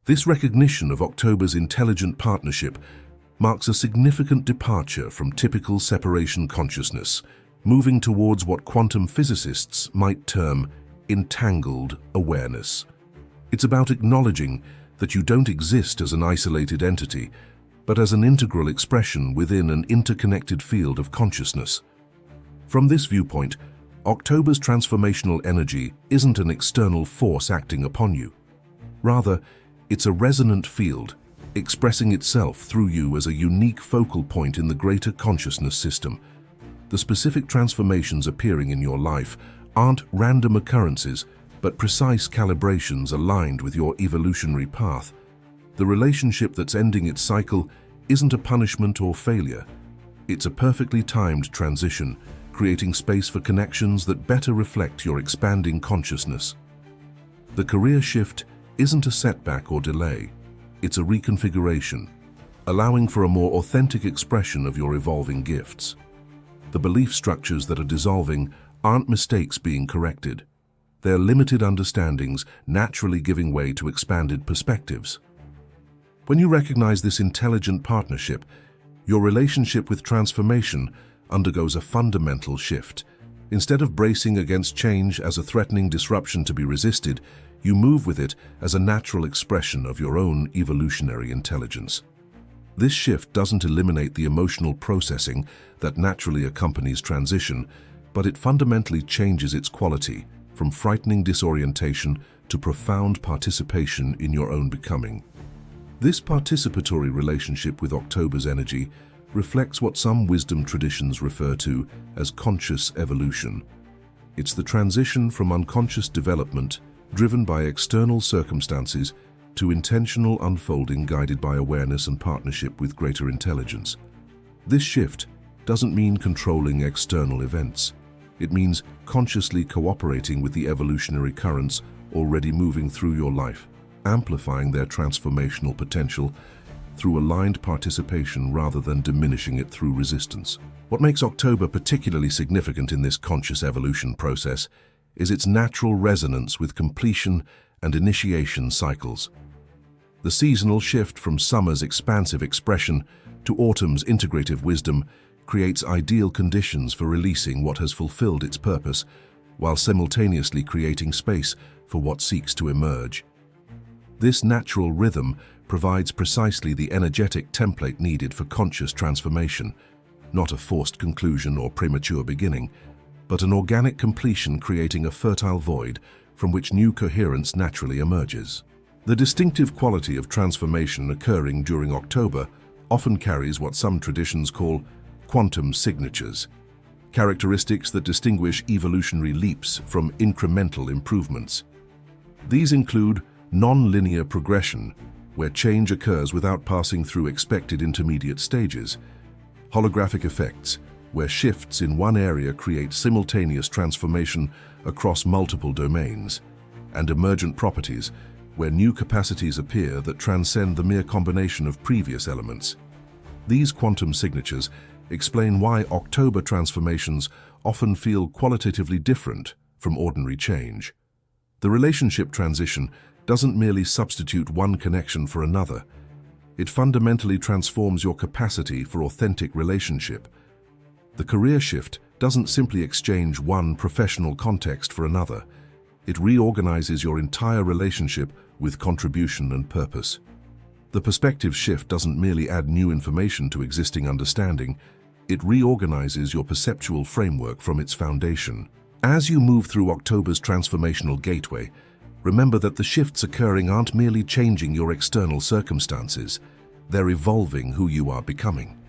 This recognition of October's intelligent partnership marks a significant departure from typical separation consciousness, moving towards what quantum physicists might term entangled awareness. It's about acknowledging that you don't exist as an isolated entity, but as an integral expression within an interconnected field of consciousness. From this viewpoint, October's transformational energy isn't an external force acting upon you. Rather, it's a resonant field, expressing itself through you as a unique focal point in the greater consciousness system. The specific transformations appearing in your life aren't random occurrences, but precise calibrations aligned with your evolutionary path. The relationship that's ending its cycle isn't a punishment or failure. It's a perfectly timed transition, creating space for connections that better reflect your expanding consciousness. The career shift isn't a setback or delay. It's a reconfiguration, allowing for a more authentic expression of your evolving gifts. The belief structures that are dissolving aren't mistakes being corrected. They're limited understandings naturally giving way to expanded perspectives. When you recognize this intelligent partnership, your relationship with transformation undergoes a fundamental shift. Instead of bracing against change as a threatening disruption to be resisted, you move with it as a natural expression of your own evolutionary intelligence. This shift doesn't eliminate the emotional processing that naturally accompanies transition, but it fundamentally changes its quality from frightening disorientation to profound participation in your own becoming. This participatory relationship with October's energy reflects what some wisdom traditions refer to as conscious evolution. It's the transition from unconscious development driven by external circumstances to intentional unfolding guided by awareness and partnership with greater intelligence. This shift doesn't mean controlling external events. It means consciously cooperating with the evolutionary currents already moving through your life, amplifying their transformational potential through aligned participation rather than diminishing it through resistance. What makes October particularly significant in this conscious evolution process is its natural resonance with completion and initiation cycles. The seasonal shift from summer's expansive expression to autumn's integrative wisdom creates ideal conditions for releasing what has fulfilled its purpose, while simultaneously creating space for what seeks to emerge. This natural rhythm provides precisely the energetic template needed for conscious transformation, not a forced conclusion or premature beginning, but an organic completion creating a fertile void from which new coherence naturally emerges. The distinctive quality of transformation occurring during October often carries what some traditions call quantum signatures, characteristics that distinguish evolutionary leaps from incremental improvements. These include non-linear progression, where change occurs without passing through expected intermediate stages, holographic effects, where shifts in one area create simultaneous transformation across multiple domains, and emergent properties, where new capacities appear that transcend the mere combination of previous elements. These quantum signatures explain why October transformations often feel qualitatively different from ordinary change. The relationship transition doesn't merely substitute one connection for another. It fundamentally transforms your capacity for authentic relationship. The career shift doesn't simply exchange one professional context for another. It reorganizes your entire relationship with contribution and purpose. The perspective shift doesn't merely add new information to existing understanding. It reorganizes your perceptual framework from its foundation. As you move through October's transformational gateway, remember that the shifts occurring aren't merely changing your external circumstances, they're evolving who you are becoming.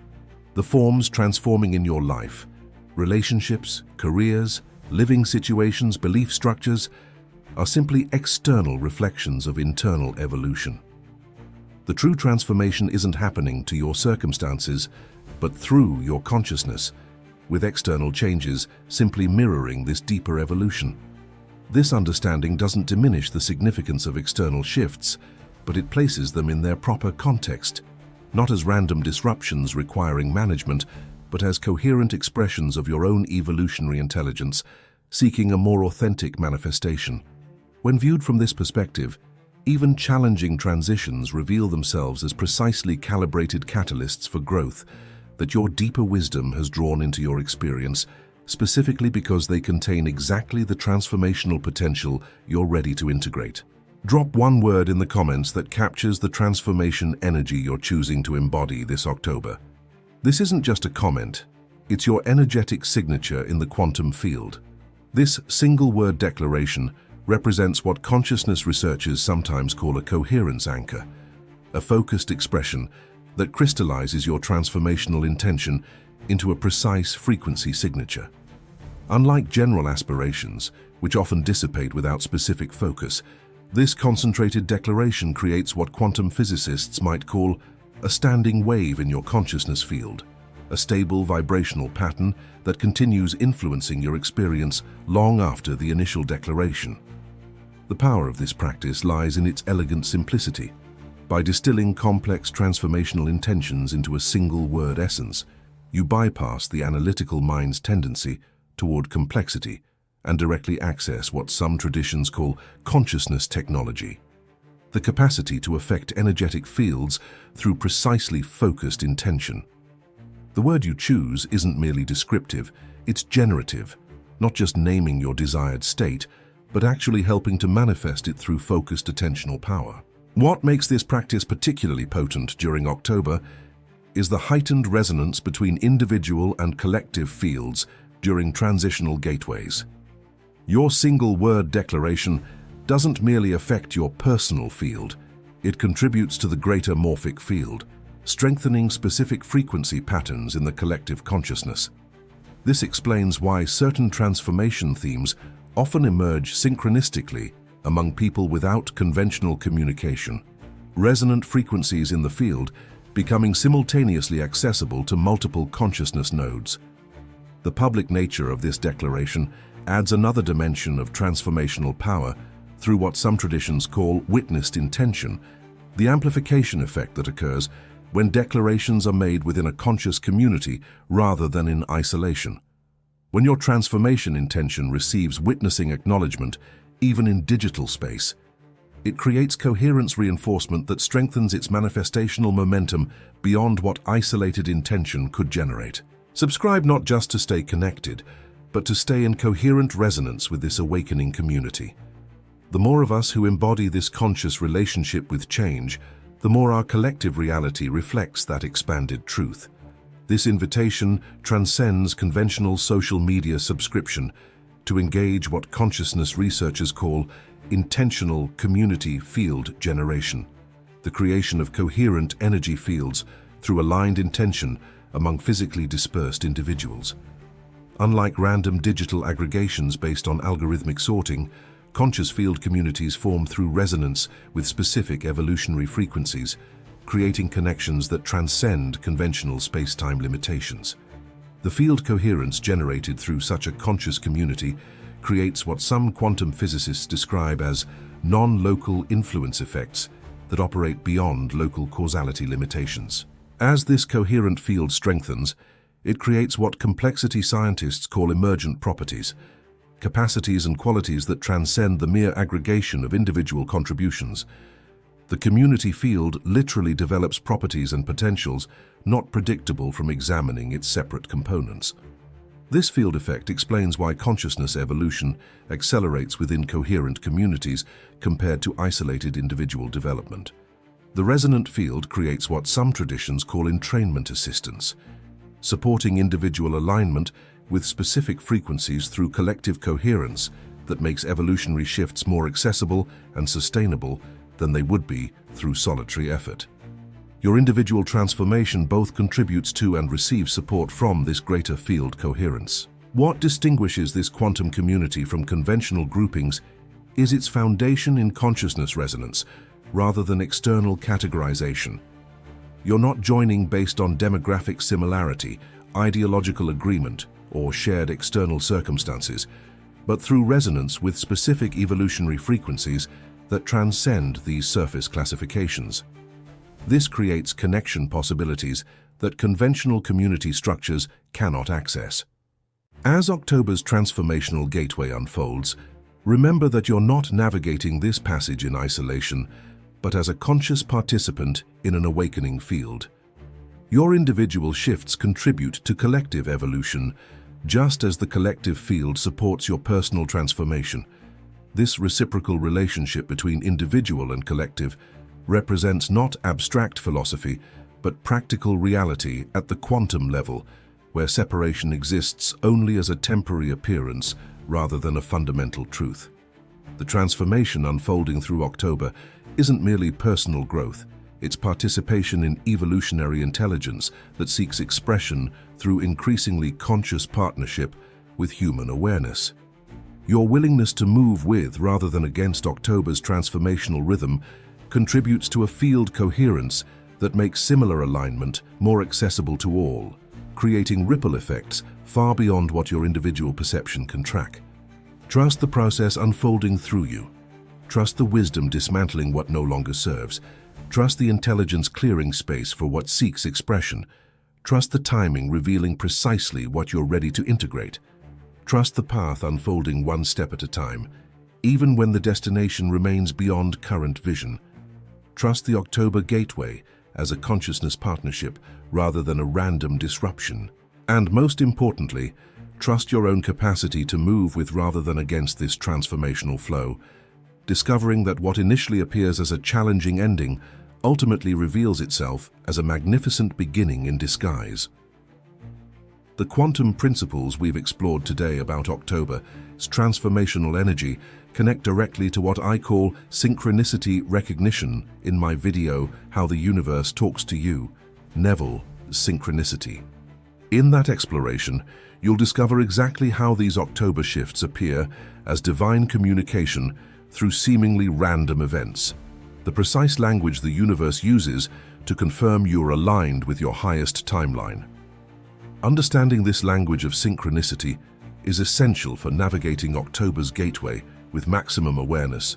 The forms transforming in your life, relationships, careers, living situations, belief structures, are simply external reflections of internal evolution. The true transformation isn't happening to your circumstances, but through your consciousness, with external changes simply mirroring this deeper evolution. This understanding doesn't diminish the significance of external shifts, but it places them in their proper context, not as random disruptions requiring management, but as coherent expressions of your own evolutionary intelligence, seeking a more authentic manifestation. When viewed from this perspective, Even challenging transitions reveal themselves as precisely calibrated catalysts for growth that your deeper wisdom has drawn into your experience, specifically because they contain exactly the transformational potential you're ready to integrate. Drop one word in the comments that captures the transformation energy you're choosing to embody this October. This isn't just a comment, it's your energetic signature in the quantum field. This single-word declaration represents what consciousness researchers sometimes call a coherence anchor, a focused expression that crystallizes your transformational intention into a precise frequency signature. Unlike general aspirations, which often dissipate without specific focus, this concentrated declaration creates what quantum physicists might call a standing wave in your consciousness field, a stable vibrational pattern that continues influencing your experience long after the initial declaration. The power of this practice lies in its elegant simplicity. By distilling complex transformational intentions into a single-word essence, you bypass the analytical mind's tendency toward complexity and directly access what some traditions call consciousness technology, the capacity to affect energetic fields through precisely focused intention. The word you choose isn't merely descriptive, it's generative, not just naming your desired state, but actually helping to manifest it through focused attentional power. What makes this practice particularly potent during October is the heightened resonance between individual and collective fields during transitional gateways. Your single-word declaration doesn't merely affect your personal field, it contributes to the greater morphic field, strengthening specific frequency patterns in the collective consciousness. This explains why certain transformation themes often emerge synchronistically among people without conventional communication, resonant frequencies in the field becoming simultaneously accessible to multiple consciousness nodes. The public nature of this declaration adds another dimension of transformational power through what some traditions call witnessed intention, the amplification effect that occurs when declarations are made within a conscious community rather than in isolation. When your transformation intention receives witnessing acknowledgement, even in digital space, it creates coherence reinforcement that strengthens its manifestational momentum beyond what isolated intention could generate. Subscribe not just to stay connected, but to stay in coherent resonance with this awakening community. The more of us who embody this conscious relationship with change, the more our collective reality reflects that expanded truth. This invitation transcends conventional social media subscription to engage what consciousness researchers call intentional community field generation, the creation of coherent energy fields through aligned intention among physically dispersed individuals. Unlike random digital aggregations based on algorithmic sorting, conscious field communities form through resonance with specific evolutionary frequencies, creating connections that transcend conventional space-time limitations. The field coherence generated through such a conscious community creates what some quantum physicists describe as non-local influence effects that operate beyond local causality limitations. As this coherent field strengthens, it creates what complexity scientists call emergent properties, capacities and qualities that transcend the mere aggregation of individual contributions. The community field literally develops properties and potentials not predictable from examining its separate components. This field effect explains why consciousness evolution accelerates within coherent communities compared to isolated individual development. The resonant field creates what some traditions call entrainment assistance, supporting individual alignment with specific frequencies through collective coherence that makes evolutionary shifts more accessible and sustainable than they would be through solitary effort. Your individual transformation both contributes to and receives support from this greater field coherence. What distinguishes this quantum community from conventional groupings is its foundation in consciousness resonance rather than external categorization. You're not joining based on demographic similarity, ideological agreement, or shared external circumstances, but through resonance with specific evolutionary frequencies that transcend these surface classifications. This creates connection possibilities that conventional community structures cannot access. As October's transformational gateway unfolds, Remember that you're not navigating this passage in isolation, but as a conscious participant in an awakening field. Your individual shifts contribute to collective evolution, just as the collective field supports your personal transformation. This reciprocal relationship between individual and collective represents not abstract philosophy, but practical reality at the quantum level, where separation exists only as a temporary appearance rather than a fundamental truth. The transformation unfolding through October isn't merely personal growth, it's participation in evolutionary intelligence that seeks expression through increasingly conscious partnership with human awareness. Your willingness to move with rather than against October's transformational rhythm contributes to a field coherence that makes similar alignment more accessible to all, creating ripple effects far beyond what your individual perception can track. Trust the process unfolding through you. Trust the wisdom dismantling what no longer serves. Trust the intelligence clearing space for what seeks expression. Trust the timing revealing precisely what you're ready to integrate. Trust the path unfolding one step at a time, even when the destination remains beyond current vision. Trust the October gateway as a consciousness partnership rather than a random disruption. And most importantly, trust your own capacity to move with rather than against this transformational flow, discovering that what initially appears as a challenging ending ultimately reveals itself as a magnificent beginning in disguise. The quantum principles we've explored today about October's transformational energy connect directly to what I call synchronicity recognition in my video, How the Universe Talks to You, Neville Synchronicity. In that exploration, you'll discover exactly how these October shifts appear as divine communication through seemingly random events, the precise language the universe uses to confirm you're aligned with your highest timeline. Understanding this language of synchronicity is essential for navigating October's gateway with maximum awareness.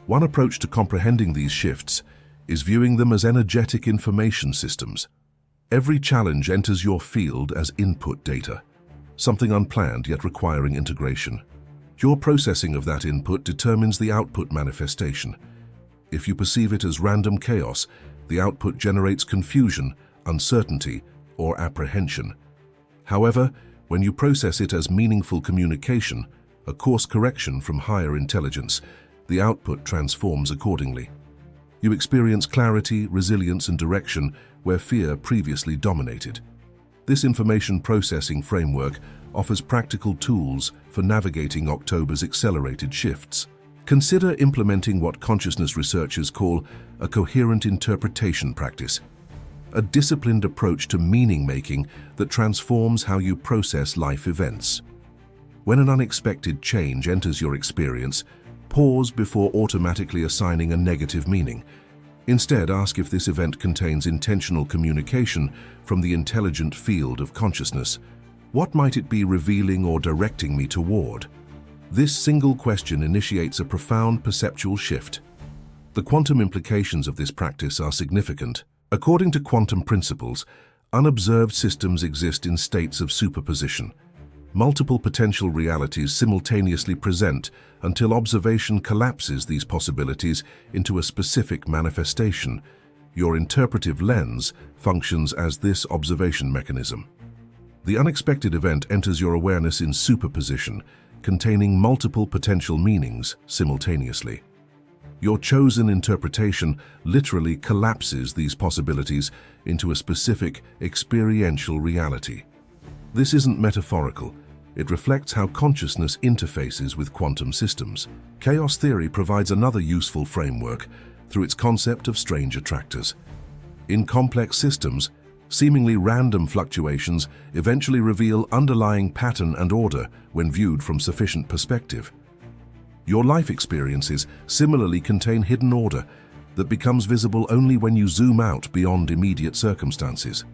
One approach to comprehending these shifts is viewing them as energetic information systems. Every challenge enters your field as input data, something unplanned yet requiring integration. Your processing of that input determines the output manifestation. If you perceive it as random chaos, the output generates confusion, uncertainty, or apprehension. However, when you process it as meaningful communication, a course correction from higher intelligence, the output transforms accordingly. You experience clarity, resilience, and direction where fear previously dominated. This information processing framework offers practical tools for navigating October's accelerated shifts. Consider implementing what consciousness researchers call a coherent interpretation practice, a disciplined approach to meaning-making that transforms how you process life events. When an unexpected change enters your experience, pause before automatically assigning a negative meaning. Instead, ask if this event contains intentional communication from the intelligent field of consciousness. What might it be revealing or directing me toward? This single question initiates a profound perceptual shift. The quantum implications of this practice are significant. According to quantum principles, unobserved systems exist in states of superposition. Multiple potential realities simultaneously present until observation collapses these possibilities into a specific manifestation. Your interpretive lens functions as this observation mechanism. The unexpected event enters your awareness in superposition, containing multiple potential meanings simultaneously. Your chosen interpretation literally collapses these possibilities into a specific experiential reality. This isn't metaphorical. It reflects how consciousness interfaces with quantum systems. Chaos theory provides another useful framework through its concept of strange attractors. In complex systems, seemingly random fluctuations eventually reveal underlying pattern and order when viewed from sufficient perspective. Your life experiences similarly contain hidden order that becomes visible only when you zoom out beyond immediate circumstances.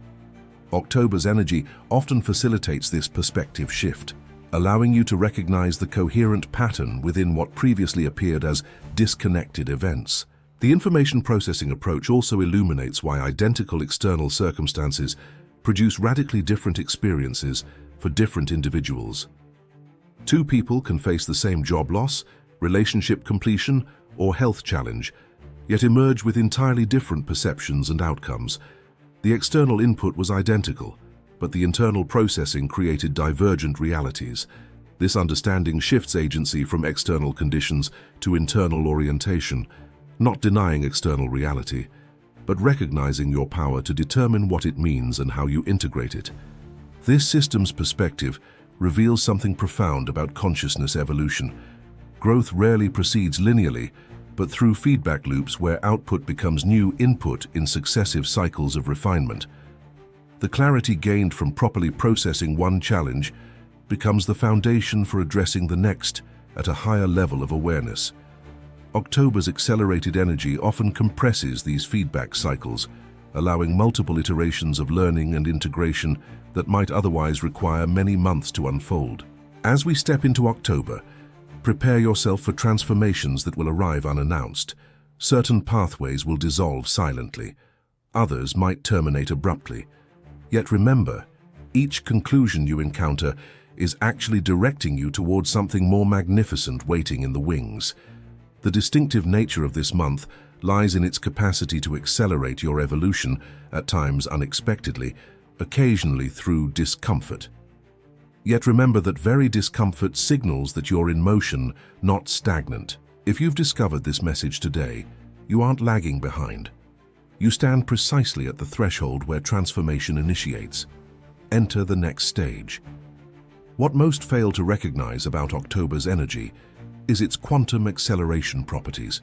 October's energy often facilitates this perspective shift, allowing you to recognize the coherent pattern within what previously appeared as disconnected events. The information processing approach also illuminates why identical external circumstances produce radically different experiences for different individuals. Two people can face the same job loss, relationship completion, or health challenge, yet emerge with entirely different perceptions and outcomes. The external input was identical, but the internal processing created divergent realities. This understanding shifts agency from external conditions to internal orientation, not denying external reality, but recognizing your power to determine what it means and how you integrate it. This system's perspective reveals something profound about consciousness evolution. Growth rarely proceeds linearly, but through feedback loops where output becomes new input in successive cycles of refinement. The clarity gained from properly processing one challenge becomes the foundation for addressing the next at a higher level of awareness. October's accelerated energy often compresses these feedback cycles, allowing multiple iterations of learning and integration that might otherwise require many months to unfold. As we step into October, prepare yourself for transformations that will arrive unannounced. Certain pathways will dissolve silently. Others might terminate abruptly. Yet remember, each conclusion you encounter is actually directing you towards something more magnificent waiting in the wings. The distinctive nature of this month lies in its capacity to accelerate your evolution, at times unexpectedly, occasionally through discomfort. Yet remember that very discomfort signals that you're in motion, not stagnant. If you've discovered this message today, you aren't lagging behind. You stand precisely at the threshold where transformation initiates. Enter the next stage. What most fail to recognize about October's energy is its quantum acceleration properties.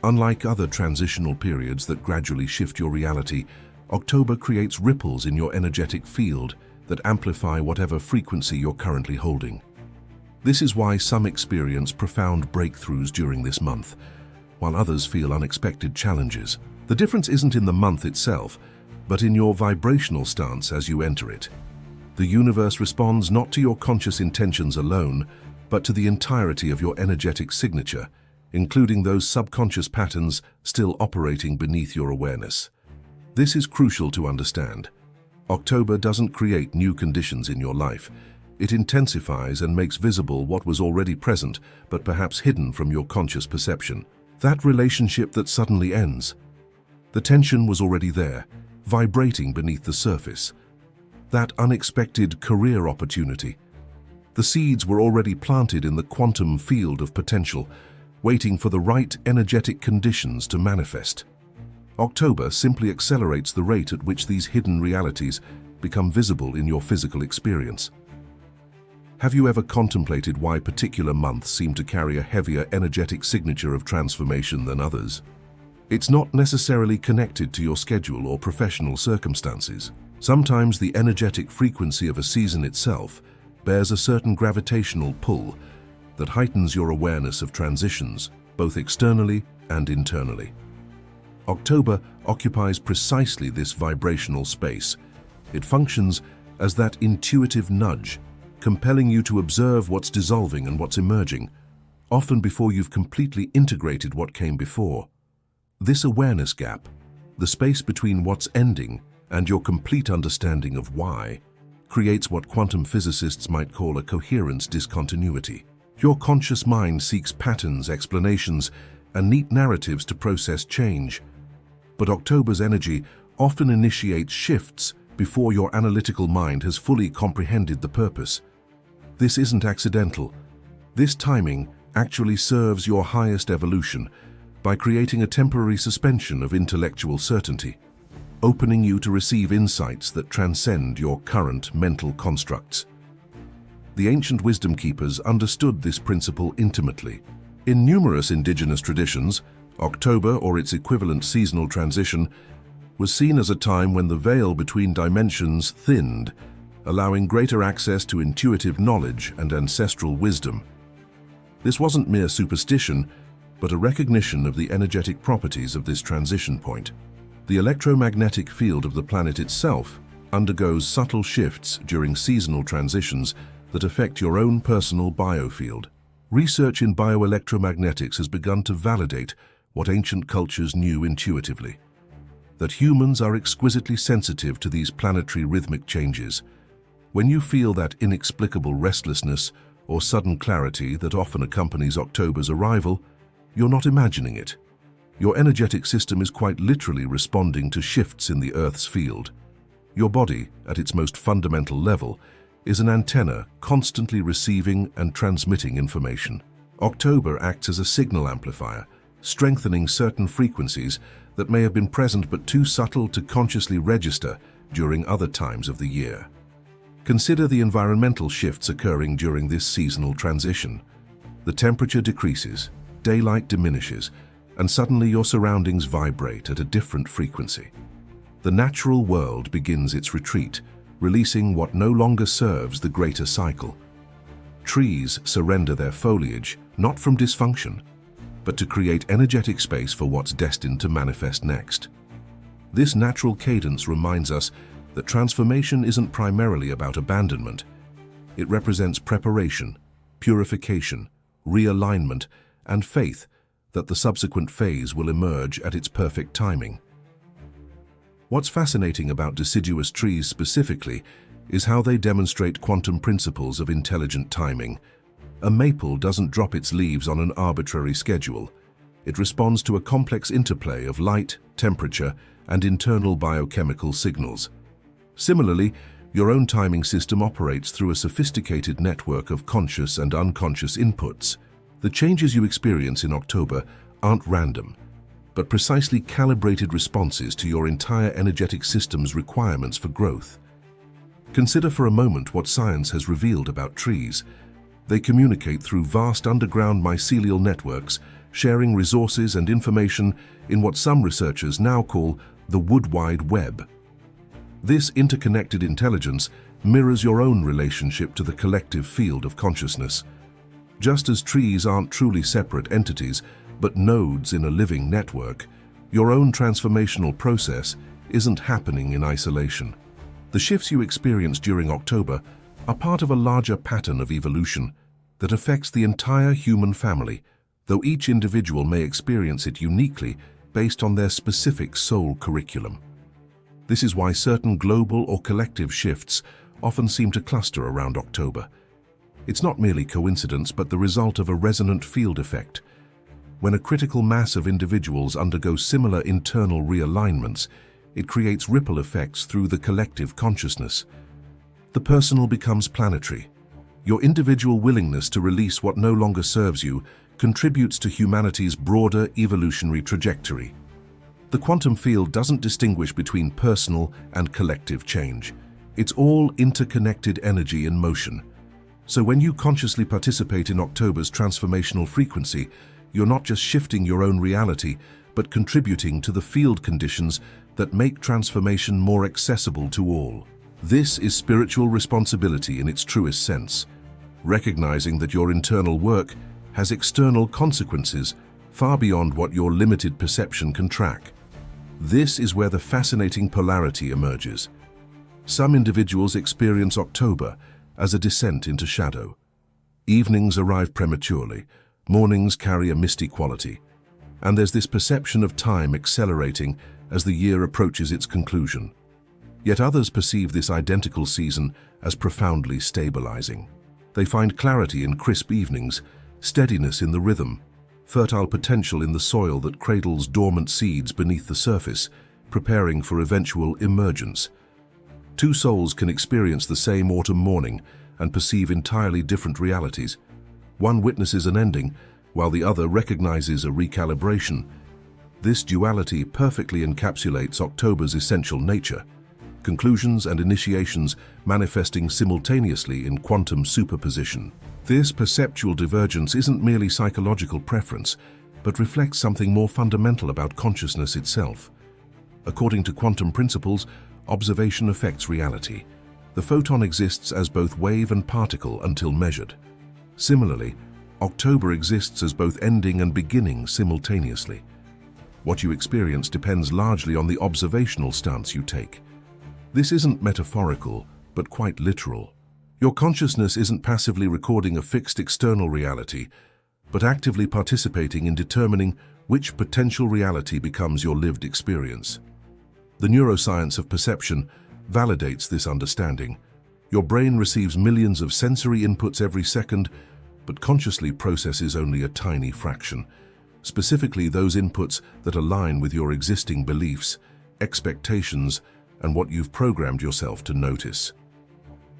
Unlike other transitional periods that gradually shift your reality, October creates ripples in your energetic field that amplify whatever frequency you're currently holding. This is why some experience profound breakthroughs during this month, while others feel unexpected challenges. The difference isn't in the month itself, but in your vibrational stance as you enter it. The universe responds not to your conscious intentions alone, but to the entirety of your energetic signature, including those subconscious patterns still operating beneath your awareness. This is crucial to understand. October doesn't create new conditions in your life. It intensifies and makes visible what was already present, but perhaps hidden from your conscious perception. That relationship that suddenly ends. The tension was already there, vibrating beneath the surface. That unexpected career opportunity. The seeds were already planted in the quantum field of potential, waiting for the right energetic conditions to manifest. October simply accelerates the rate at which these hidden realities become visible in your physical experience. Have you ever contemplated why particular months seem to carry a heavier energetic signature of transformation than others? It's not necessarily connected to your schedule or professional circumstances. Sometimes the energetic frequency of a season itself bears a certain gravitational pull that heightens your awareness of transitions, both externally and internally. October occupies precisely this vibrational space. It functions as that intuitive nudge, compelling you to observe what's dissolving and what's emerging, often before you've completely integrated what came before. This awareness gap, the space between what's ending and your complete understanding of why, creates what quantum physicists might call a coherence discontinuity. Your conscious mind seeks patterns, explanations, and neat narratives to process change. But October's energy often initiates shifts before your analytical mind has fully comprehended the purpose. This isn't accidental. This timing actually serves your highest evolution by creating a temporary suspension of intellectual certainty, opening you to receive insights that transcend your current mental constructs. The ancient wisdom keepers understood this principle intimately. In numerous indigenous traditions, October, or its equivalent seasonal transition, was seen as a time when the veil between dimensions thinned, allowing greater access to intuitive knowledge and ancestral wisdom. This wasn't mere superstition, but a recognition of the energetic properties of this transition point. The electromagnetic field of the planet itself undergoes subtle shifts during seasonal transitions that affect your own personal biofield. Research in bioelectromagnetics has begun to validate what ancient cultures knew intuitively, that humans are exquisitely sensitive to these planetary rhythmic changes. When you feel that inexplicable restlessness or sudden clarity that often accompanies October's arrival, you're not imagining it. Your energetic system is quite literally responding to shifts in the Earth's field. Your body, at its most fundamental level, is an antenna constantly receiving and transmitting information. October acts as a signal amplifier, strengthening certain frequencies that may have been present but too subtle to consciously register during other times of the year. Consider the environmental shifts occurring during this seasonal transition. The temperature decreases, daylight diminishes, and suddenly your surroundings vibrate at a different frequency. The natural world begins its retreat, releasing what no longer serves the greater cycle. Trees surrender their foliage, not from dysfunction, but to create energetic space for what's destined to manifest next. This natural cadence reminds us that transformation isn't primarily about abandonment. It represents preparation, purification, realignment, and faith that the subsequent phase will emerge at its perfect timing. What's fascinating about deciduous trees specifically is how they demonstrate quantum principles of intelligent timing. A maple doesn't drop its leaves on an arbitrary schedule. It responds to a complex interplay of light, temperature, and internal biochemical signals. Similarly, your own timing system operates through a sophisticated network of conscious and unconscious inputs. The changes you experience in October aren't random, but precisely calibrated responses to your entire energetic system's requirements for growth. Consider for a moment what science has revealed about trees. They communicate through vast underground mycelial networks, sharing resources and information in what some researchers now call the wood wide web. This interconnected intelligence mirrors your own relationship to the collective field of consciousness. Just as trees aren't truly separate entities, but nodes in a living network, your own transformational process isn't happening in isolation. The shifts you experience during October are part of a larger pattern of evolution that affects the entire human family, though each individual may experience it uniquely based on their specific soul curriculum. This is why certain global or collective shifts often seem to cluster around October. It's not merely coincidence, but the result of a resonant field effect. When a critical mass of individuals undergo similar internal realignments, it creates ripple effects through the collective consciousness. The personal becomes planetary. Your individual willingness to release what no longer serves you contributes to humanity's broader evolutionary trajectory. The quantum field doesn't distinguish between personal and collective change. It's all interconnected energy in motion. So when you consciously participate in October's transformational frequency, you're not just shifting your own reality, but contributing to the field conditions that make transformation more accessible to all. This is spiritual responsibility in its truest sense, recognizing that your internal work has external consequences far beyond what your limited perception can track. This is where the fascinating polarity emerges. Some individuals experience October as a descent into shadow. Evenings arrive prematurely, mornings carry a misty quality, and there's this perception of time accelerating as the year approaches its conclusion. Yet others perceive this identical season as profoundly stabilizing. They find clarity in crisp evenings, steadiness in the rhythm, fertile potential in the soil that cradles dormant seeds beneath the surface, preparing for eventual emergence. Two souls can experience the same autumn morning and perceive entirely different realities. One witnesses an ending, while the other recognizes a recalibration. This duality perfectly encapsulates October's essential nature, conclusions and initiations manifesting simultaneously in quantum superposition. This perceptual divergence isn't merely psychological preference, but reflects something more fundamental about consciousness itself. According to quantum principles, observation affects reality. The photon exists as both wave and particle until measured. Similarly, October exists as both ending and beginning simultaneously. What you experience depends largely on the observational stance you take. This isn't metaphorical, but quite literal. Your consciousness isn't passively recording a fixed external reality, but actively participating in determining which potential reality becomes your lived experience. The neuroscience of perception validates this understanding. Your brain receives millions of sensory inputs every second, but consciously processes only a tiny fraction, specifically those inputs that align with your existing beliefs, expectations, and what you've programmed yourself to notice.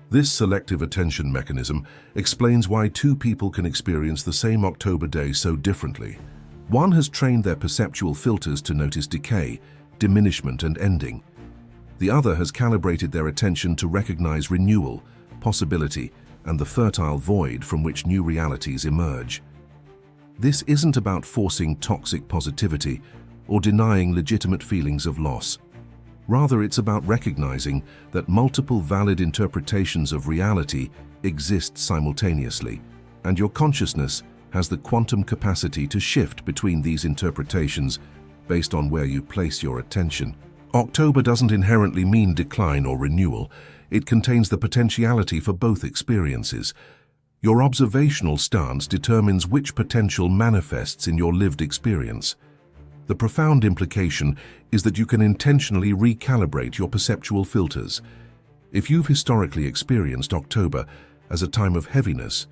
This selective attention mechanism explains why two people can experience the same October day so differently. One has trained their perceptual filters to notice decay, diminishment, and ending. The other has calibrated their attention to recognize renewal, possibility, and the fertile void from which new realities emerge. This isn't about forcing toxic positivity or denying legitimate feelings of loss. Rather, it's about recognizing that multiple valid interpretations of reality exist simultaneously, and your consciousness has the quantum capacity to shift between these interpretations based on where you place your attention. October doesn't inherently mean decline or renewal. It contains the potentiality for both experiences. Your observational stance determines which potential manifests in your lived experience. The profound implication is that you can intentionally recalibrate your perceptual filters. If you've historically experienced October as a time of heaviness,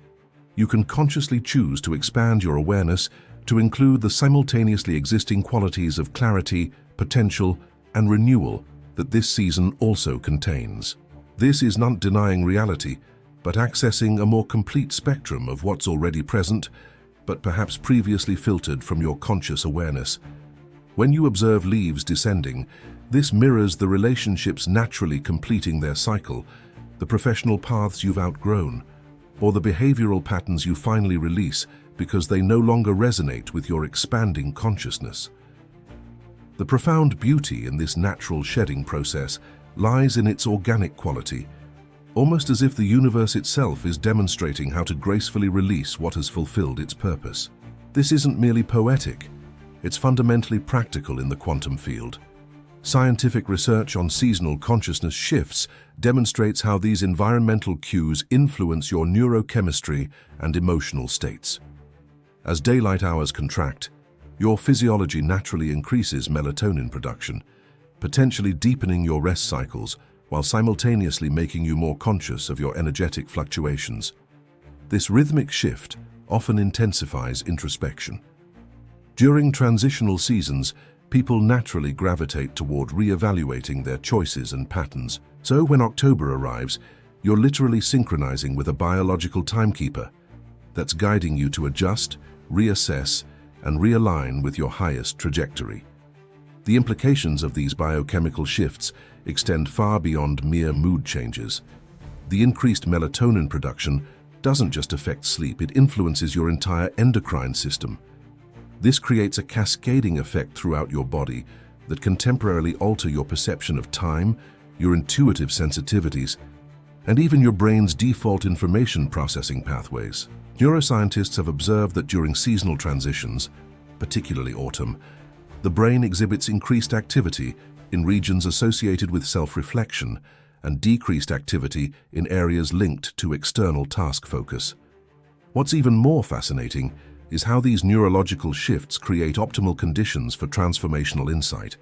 you can consciously choose to expand your awareness to include the simultaneously existing qualities of clarity, potential, and renewal that this season also contains. This is not denying reality, but accessing a more complete spectrum of what's already present, but perhaps previously filtered from your conscious awareness. When you observe leaves descending, this mirrors the relationships naturally completing their cycle, the professional paths you've outgrown, or the behavioral patterns you finally release because they no longer resonate with your expanding consciousness. The profound beauty in this natural shedding process lies in its organic quality, almost as if the universe itself is demonstrating how to gracefully release what has fulfilled its purpose. This isn't merely poetic. It's fundamentally practical in the quantum field. Scientific research on seasonal consciousness shifts demonstrates how these environmental cues influence your neurochemistry and emotional states. As daylight hours contract, your physiology naturally increases melatonin production, potentially deepening your rest cycles while simultaneously making you more conscious of your energetic fluctuations. This rhythmic shift often intensifies introspection. During transitional seasons, people naturally gravitate toward re-evaluating their choices and patterns. So when October arrives, you're literally synchronizing with a biological timekeeper that's guiding you to adjust, reassess, and realign with your highest trajectory. The implications of these biochemical shifts extend far beyond mere mood changes. The increased melatonin production doesn't just affect sleep, it influences your entire endocrine system. This creates a cascading effect throughout your body that can temporarily alter your perception of time, your intuitive sensitivities, and even your brain's default information processing pathways. Neuroscientists have observed that during seasonal transitions, particularly autumn, the brain exhibits increased activity in regions associated with self-reflection and decreased activity in areas linked to external task focus. What's even more fascinating is how these neurological shifts create optimal conditions for transformational insight.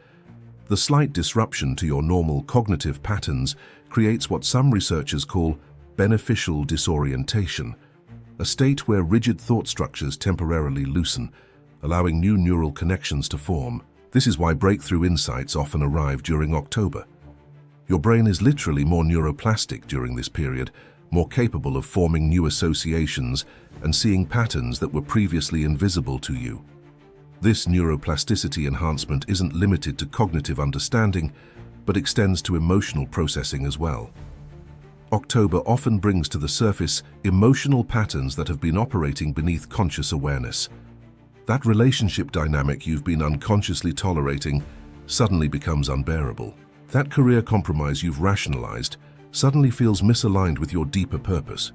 The slight disruption to your normal cognitive patterns creates what some researchers call beneficial disorientation, a state where rigid thought structures temporarily loosen, allowing new neural connections to form. This is why breakthrough insights often arrive during October. Your brain is literally more neuroplastic during this period, more capable of forming new associations and seeing patterns that were previously invisible to you. This neuroplasticity enhancement isn't limited to cognitive understanding, but extends to emotional processing as well. October often brings to the surface emotional patterns that have been operating beneath conscious awareness. That relationship dynamic you've been unconsciously tolerating suddenly becomes unbearable. That career compromise you've rationalized suddenly feels misaligned with your deeper purpose.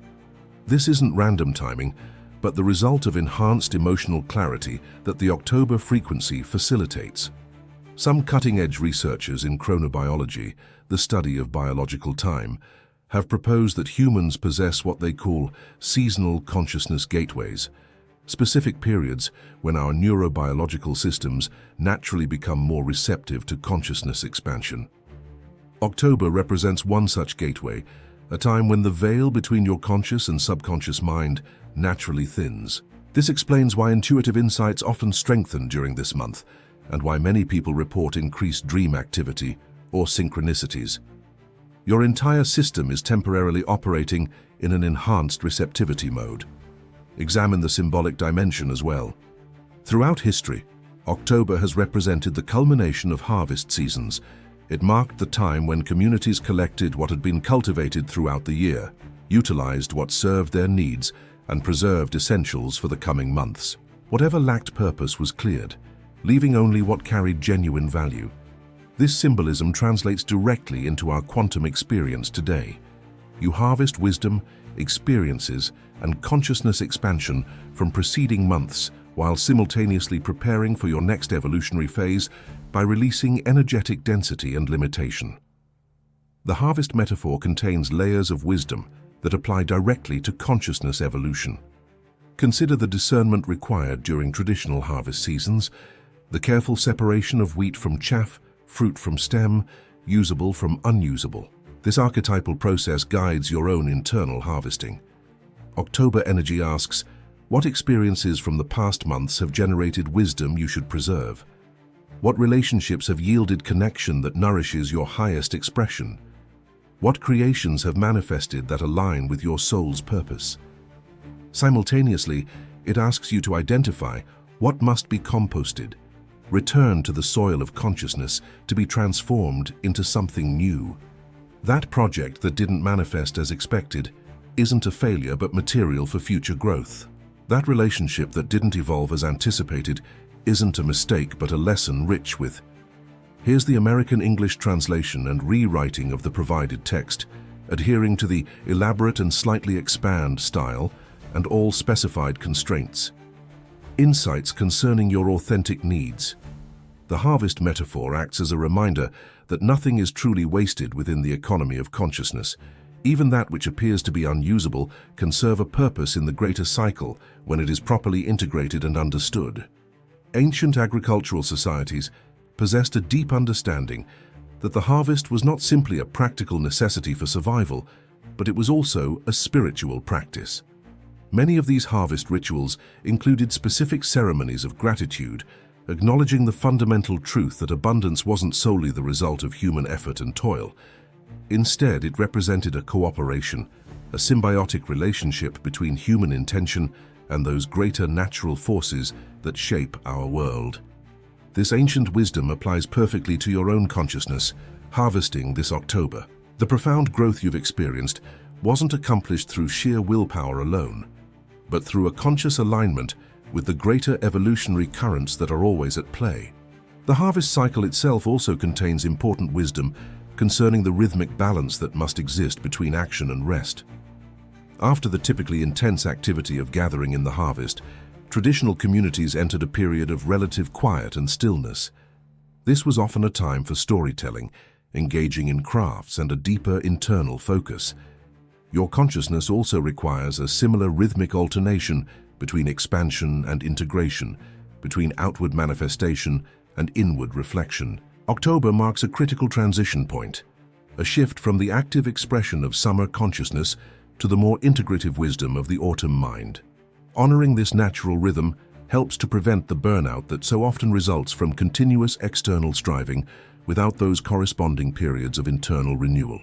This isn't random timing, but the result of enhanced emotional clarity that the October frequency facilitates. Some cutting-edge researchers in chronobiology, the study of biological time, have proposed that humans possess what they call seasonal consciousness gateways, specific periods when our neurobiological systems naturally become more receptive to consciousness expansion. October represents one such gateway, a time when the veil between your conscious and subconscious mind naturally thins. This explains why intuitive insights often strengthen during this month, and why many people report increased dream activity or synchronicities. Your entire system is temporarily operating in an enhanced receptivity mode. Examine the symbolic dimension as well. Throughout history, October has represented the culmination of harvest seasons. It marked the time when communities collected what had been cultivated throughout the year, utilized what served their needs, and preserved essentials for the coming months. Whatever lacked purpose was cleared, leaving only what carried genuine value. This symbolism translates directly into our quantum experience today. You harvest wisdom, experiences, and consciousness expansion from preceding months while simultaneously preparing for your next evolutionary phase by releasing energetic density and limitation. The harvest metaphor contains layers of wisdom that apply directly to consciousness evolution. Consider the discernment required during traditional harvest seasons, the careful separation of wheat from chaff, fruit from stem, usable from unusable. This archetypal process guides your own internal harvesting. October energy asks, what experiences from the past months have generated wisdom you should preserve? What relationships have yielded connection that nourishes your highest expression? What creations have manifested that align with your soul's purpose? Simultaneously, it asks you to identify what must be composted, return to the soil of consciousness to be transformed into something new. That project that didn't manifest as expected isn't a failure but material for future growth. That relationship that didn't evolve as anticipated isn't a mistake but a lesson rich with. Here's the American English translation and rewriting of the provided text, adhering to the elaborate and slightly expand style and all specified constraints. Insights concerning your authentic needs. The harvest metaphor acts as a reminder that nothing is truly wasted within the economy of consciousness. Even that which appears to be unusable can serve a purpose in the greater cycle when it is properly integrated and understood. Ancient agricultural societies possessed a deep understanding that the harvest was not simply a practical necessity for survival, but it was also a spiritual practice. Many of these harvest rituals included specific ceremonies of gratitude, acknowledging the fundamental truth that abundance wasn't solely the result of human effort and toil. Instead, it represented a cooperation, a symbiotic relationship between human intention and those greater natural forces that shape our world. This ancient wisdom applies perfectly to your own consciousness, harvesting this October. The profound growth you've experienced wasn't accomplished through sheer willpower alone, but through a conscious alignment with the greater evolutionary currents that are always at play. The harvest cycle itself also contains important wisdom concerning the rhythmic balance that must exist between action and rest. After the typically intense activity of gathering in the harvest, traditional communities entered a period of relative quiet and stillness. This was often a time for storytelling, engaging in crafts, and a deeper internal focus. Your consciousness also requires a similar rhythmic alternation between expansion and integration, between outward manifestation and inward reflection. October marks a critical transition point, a shift from the active expression of summer consciousness to the more integrative wisdom of the autumn mind. Honoring this natural rhythm helps to prevent the burnout that so often results from continuous external striving without those corresponding periods of internal renewal.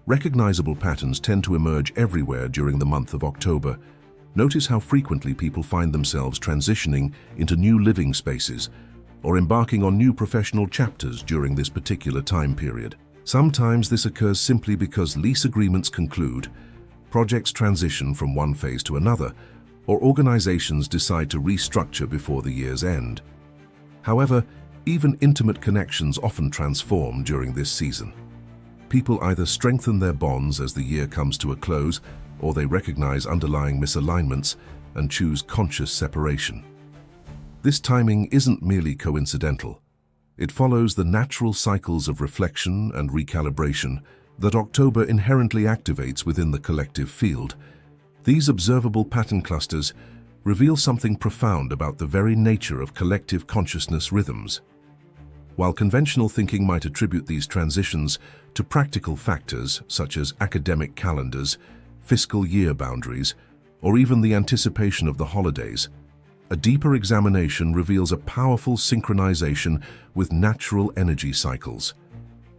Recognizable patterns tend to emerge everywhere during the month of October. Notice how frequently people find themselves transitioning into new living spaces or embarking on new professional chapters during this particular time period. Sometimes this occurs simply because lease agreements conclude, projects transition from one phase to another, or organizations decide to restructure before the year's end. However, even intimate connections often transform during this season. People either strengthen their bonds as the year comes to a close, or they recognize underlying misalignments and choose conscious separation. This timing isn't merely coincidental. It follows the natural cycles of reflection and recalibration that October inherently activates within the collective field. These observable pattern clusters reveal something profound about the very nature of collective consciousness rhythms. While conventional thinking might attribute these transitions to practical factors such as academic calendars, fiscal year boundaries, or even the anticipation of the holidays, a deeper examination reveals a powerful synchronization with natural energy cycles.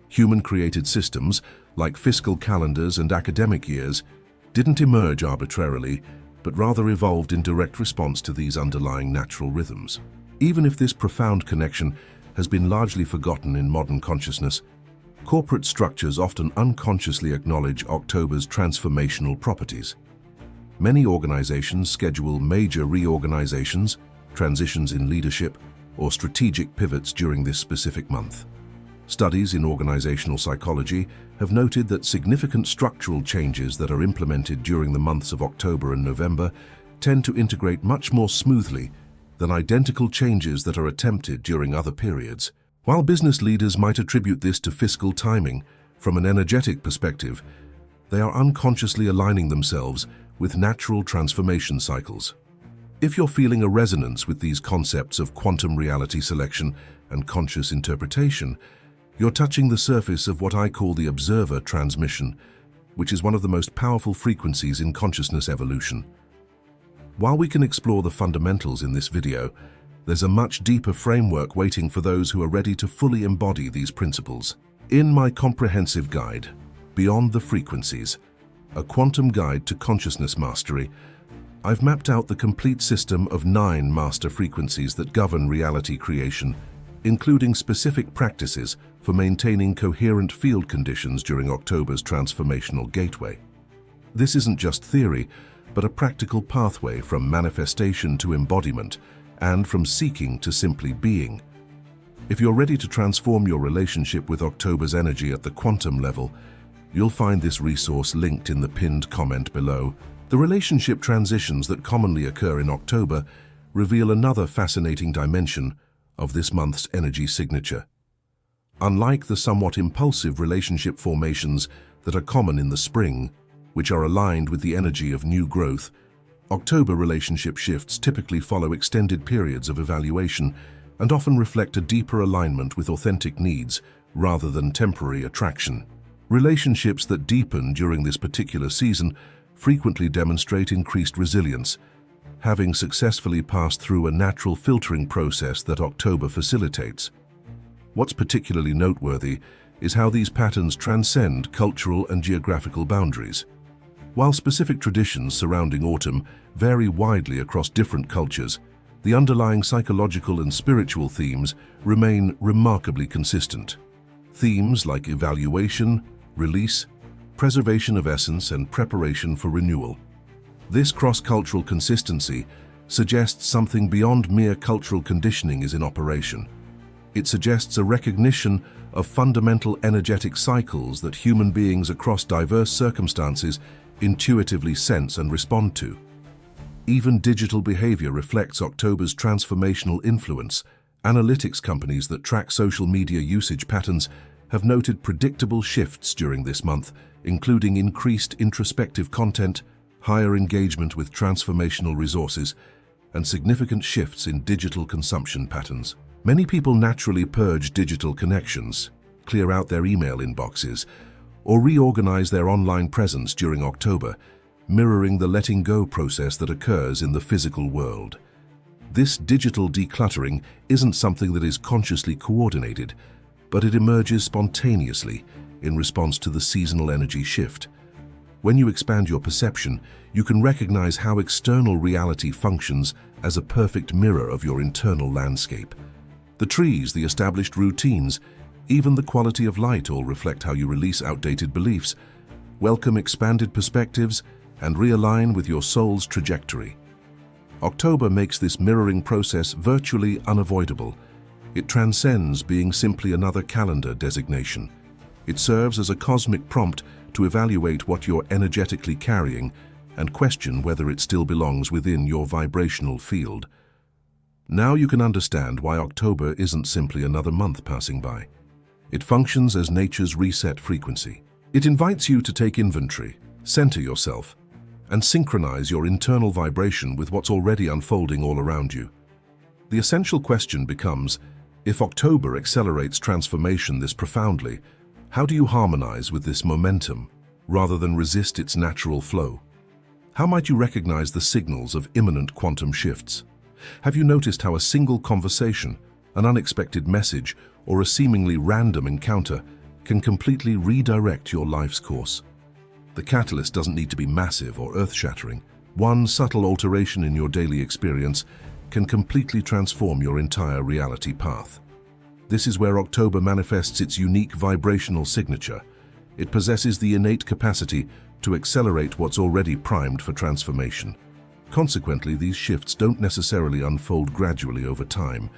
Human-created systems, like fiscal calendars and academic years, didn't emerge arbitrarily, but rather evolved in direct response to these underlying natural rhythms. Even if this profound connection has been largely forgotten in modern consciousness, corporate structures often unconsciously acknowledge October's transformational properties. Many organizations schedule major reorganizations, transitions in leadership, or strategic pivots during this specific month. Studies in organizational psychology have noted that significant structural changes that are implemented during the months of October and November tend to integrate much more smoothly than identical changes that are attempted during other periods. While business leaders might attribute this to fiscal timing, from an energetic perspective, they are unconsciously aligning themselves with natural transformation cycles. If you're feeling a resonance with these concepts of quantum reality selection and conscious interpretation, you're touching the surface of what I call the observer transmission, which is one of the most powerful frequencies in consciousness evolution. While we can explore the fundamentals in this video, there's a much deeper framework waiting for those who are ready to fully embody these principles. In my comprehensive guide, Beyond the Frequencies, a quantum guide to consciousness mastery, I've mapped out the complete system of 9 master frequencies that govern reality creation, including specific practices for maintaining coherent field conditions during October's transformational gateway. This isn't just theory, but a practical pathway from manifestation to embodiment, and from seeking to simply being. If you're ready to transform your relationship with October's energy at the quantum level, you'll find this resource linked in the pinned comment below. The relationship transitions that commonly occur in October reveal another fascinating dimension of this month's energy signature. Unlike the somewhat impulsive relationship formations that are common in the spring, which are aligned with the energy of new growth, October relationship shifts typically follow extended periods of evaluation and often reflect a deeper alignment with authentic needs rather than temporary attraction. Relationships that deepen during this particular season frequently demonstrate increased resilience, having successfully passed through a natural filtering process that October facilitates. What's particularly noteworthy is how these patterns transcend cultural and geographical boundaries. While specific traditions surrounding autumn vary widely across different cultures, the underlying psychological and spiritual themes remain remarkably consistent. Themes like evaluation, release, preservation of essence, and preparation for renewal. This cross-cultural consistency suggests something beyond mere cultural conditioning is in operation. It suggests a recognition of fundamental energetic cycles that human beings across diverse circumstances intuitively sense and respond to. Even digital behavior reflects October's transformational influence. Analytics companies that track social media usage patterns have noted predictable shifts during this month, including increased introspective content, higher engagement with transformational resources, and significant shifts in digital consumption patterns. Many people naturally purge digital connections, clear out their email inboxes, or reorganize their online presence during October, mirroring the letting go process that occurs in the physical world. This digital decluttering isn't something that is consciously coordinated, but it emerges spontaneously in response to the seasonal energy shift. When you expand your perception, you can recognize how external reality functions as a perfect mirror of your internal landscape. The trees, the established routines, even the quality of light all reflect how you release outdated beliefs, welcome expanded perspectives, and realign with your soul's trajectory. October makes this mirroring process virtually unavoidable. It transcends being simply another calendar designation. It serves as a cosmic prompt to evaluate what you're energetically carrying and question whether it still belongs within your vibrational field. Now you can understand why October isn't simply another month passing by. It functions as nature's reset frequency. It invites you to take inventory, center yourself, and synchronize your internal vibration with what's already unfolding all around you. The essential question becomes, If October accelerates transformation this profoundly, how do you harmonize with this momentum rather than resist its natural flow? How might you recognize the signals of imminent quantum shifts? Have you noticed how a single conversation, an unexpected message, or a seemingly random encounter can completely redirect your life's course? The catalyst doesn't need to be massive or earth-shattering. One subtle alteration in your daily experience can completely transform your entire reality path. This is where October manifests its unique vibrational signature. It possesses the innate capacity to accelerate what's already primed for transformation. Consequently, these shifts don't necessarily unfold gradually over time.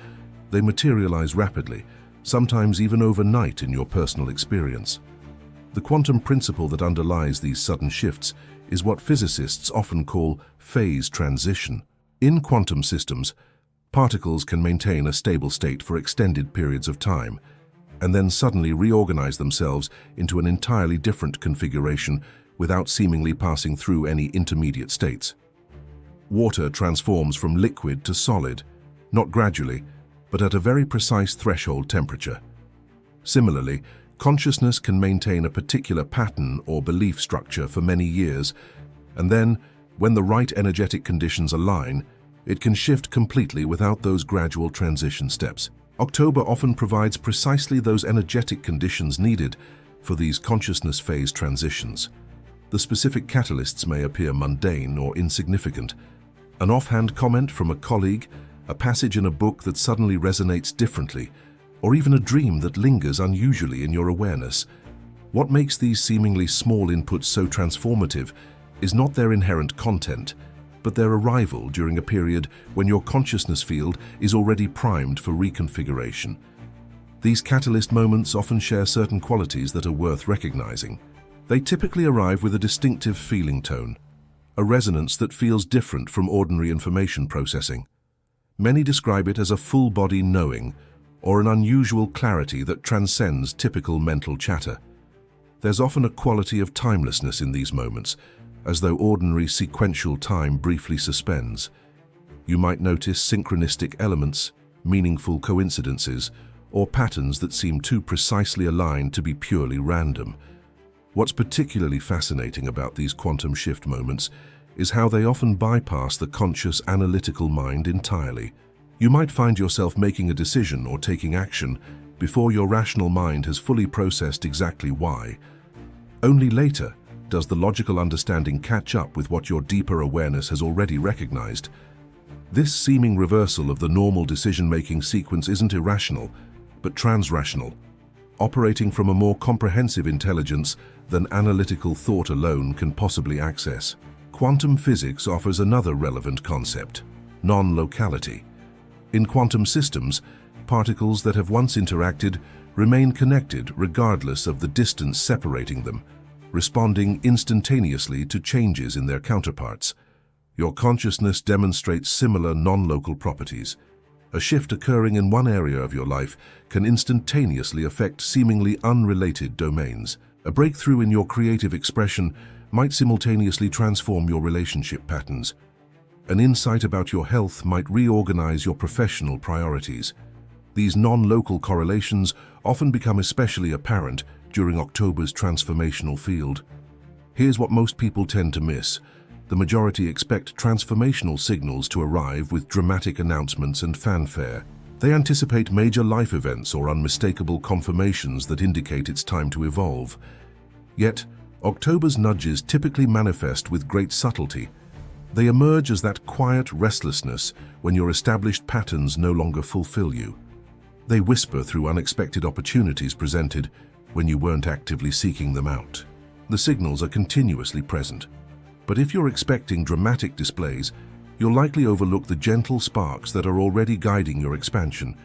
They materialize rapidly, sometimes even overnight in your personal experience. The quantum principle that underlies these sudden shifts is what physicists often call phase transition. In quantum systems, particles can maintain a stable state for extended periods of time, and then suddenly reorganize themselves into an entirely different configuration without seemingly passing through any intermediate states. Water transforms from liquid to solid, not gradually, but at a very precise threshold temperature. Similarly, consciousness can maintain a particular pattern or belief structure for many years, and then, when the right energetic conditions align, it can shift completely without those gradual transition steps. October often provides precisely those energetic conditions needed for these consciousness phase transitions. The specific catalysts may appear mundane or insignificant. An offhand comment from a colleague, a passage in a book that suddenly resonates differently, or even a dream that lingers unusually in your awareness. What makes these seemingly small inputs so transformative is not their inherent content, but their arrival during a period when your consciousness field is already primed for reconfiguration. These catalyst moments often share certain qualities that are worth recognizing. They typically arrive with a distinctive feeling tone, a resonance that feels different from ordinary information processing. Many describe it as a full-body knowing, or an unusual clarity that transcends typical mental chatter. There's often a quality of timelessness in these moments, as though ordinary sequential time briefly suspends. You might notice synchronistic elements, meaningful coincidences, or patterns that seem too precisely aligned to be purely random. What's particularly fascinating about these quantum shift moments is how they often bypass the conscious analytical mind entirely. You might find yourself making a decision or taking action before your rational mind has fully processed exactly why. Only later does the logical understanding catch up with what your deeper awareness has already recognized. This seeming reversal of the normal decision-making sequence isn't irrational, but transrational, operating from a more comprehensive intelligence than analytical thought alone can possibly access. Quantum physics offers another relevant concept: non-locality. In quantum systems, particles that have once interacted remain connected regardless of the distance separating them, responding instantaneously to changes in their counterparts. Your consciousness demonstrates similar non-local properties. A shift occurring in one area of your life can instantaneously affect seemingly unrelated domains. A breakthrough in your creative expression might simultaneously transform your relationship patterns. An insight about your health might reorganize your professional priorities. These non-local correlations often become especially apparent during October's transformational field. Here's what most people tend to miss. The majority expect transformational signals to arrive with dramatic announcements and fanfare. They anticipate major life events or unmistakable confirmations that indicate it's time to evolve. Yet, October's nudges typically manifest with great subtlety. They emerge as that quiet restlessness when your established patterns no longer fulfill you. They whisper through unexpected opportunities presented when you weren't actively seeking them out. The signals are continuously present, but if you're expecting dramatic displays, you'll likely overlook the gentle sparks that are already guiding your expansion.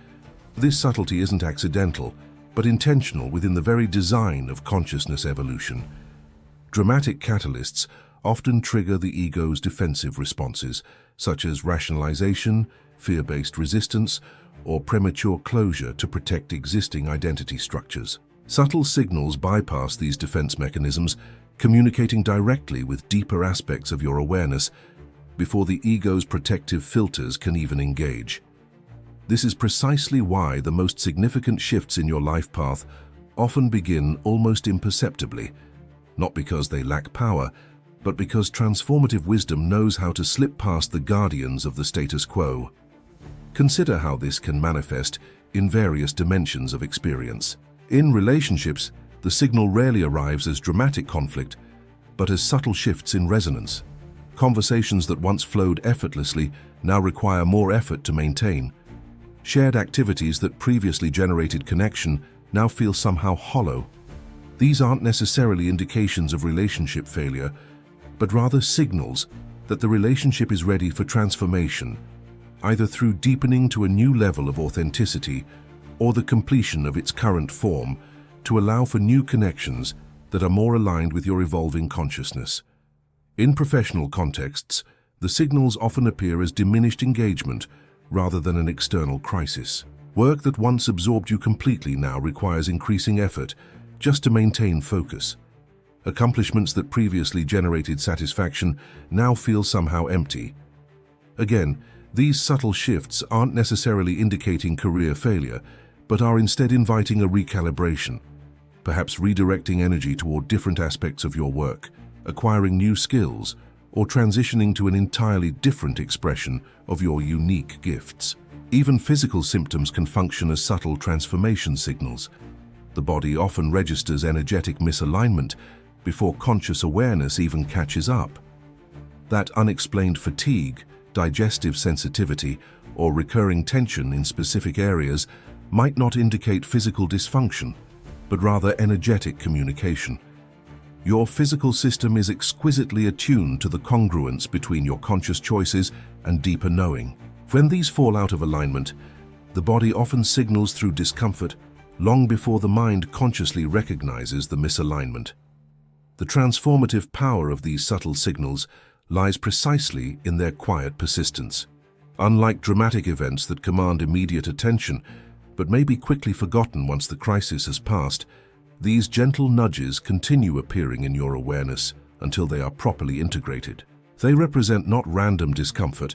This subtlety isn't accidental, but intentional within the very design of consciousness evolution. Dramatic catalysts often trigger the ego's defensive responses, such as rationalization, fear-based resistance, or premature closure to protect existing identity structures. Subtle signals bypass these defense mechanisms, communicating directly with deeper aspects of your awareness before the ego's protective filters can even engage. This is precisely why the most significant shifts in your life path often begin almost imperceptibly, not because they lack power, but because transformative wisdom knows how to slip past the guardians of the status quo. Consider how this can manifest in various dimensions of experience. In relationships, the signal rarely arrives as dramatic conflict, but as subtle shifts in resonance. Conversations that once flowed effortlessly now require more effort to maintain. Shared activities that previously generated connection now feel somehow hollow. These aren't necessarily indications of relationship failure, but rather signals that the relationship is ready for transformation, either through deepening to a new level of authenticity or the completion of its current form to allow for new connections that are more aligned with your evolving consciousness. In professional contexts, the signals often appear as diminished engagement rather than an external crisis. Work that once absorbed you completely now requires increasing effort just to maintain focus. Accomplishments that previously generated satisfaction now feel somehow empty. Again, these subtle shifts aren't necessarily indicating career failure, but are instead inviting a recalibration, perhaps redirecting energy toward different aspects of your work, acquiring new skills, or transitioning to an entirely different expression of your unique gifts. Even physical symptoms can function as subtle transformation signals. The body often registers energetic misalignment before conscious awareness even catches up. That unexplained fatigue, digestive sensitivity, or recurring tension in specific areas might not indicate physical dysfunction, but rather energetic communication. Your physical system is exquisitely attuned to the congruence between your conscious choices and deeper knowing. When these fall out of alignment, the body often signals through discomfort long before the mind consciously recognizes the misalignment. The transformative power of these subtle signals lies precisely in their quiet persistence. Unlike dramatic events that command immediate attention, but may be quickly forgotten once the crisis has passed, these gentle nudges continue appearing in your awareness until they are properly integrated. They represent not random discomfort,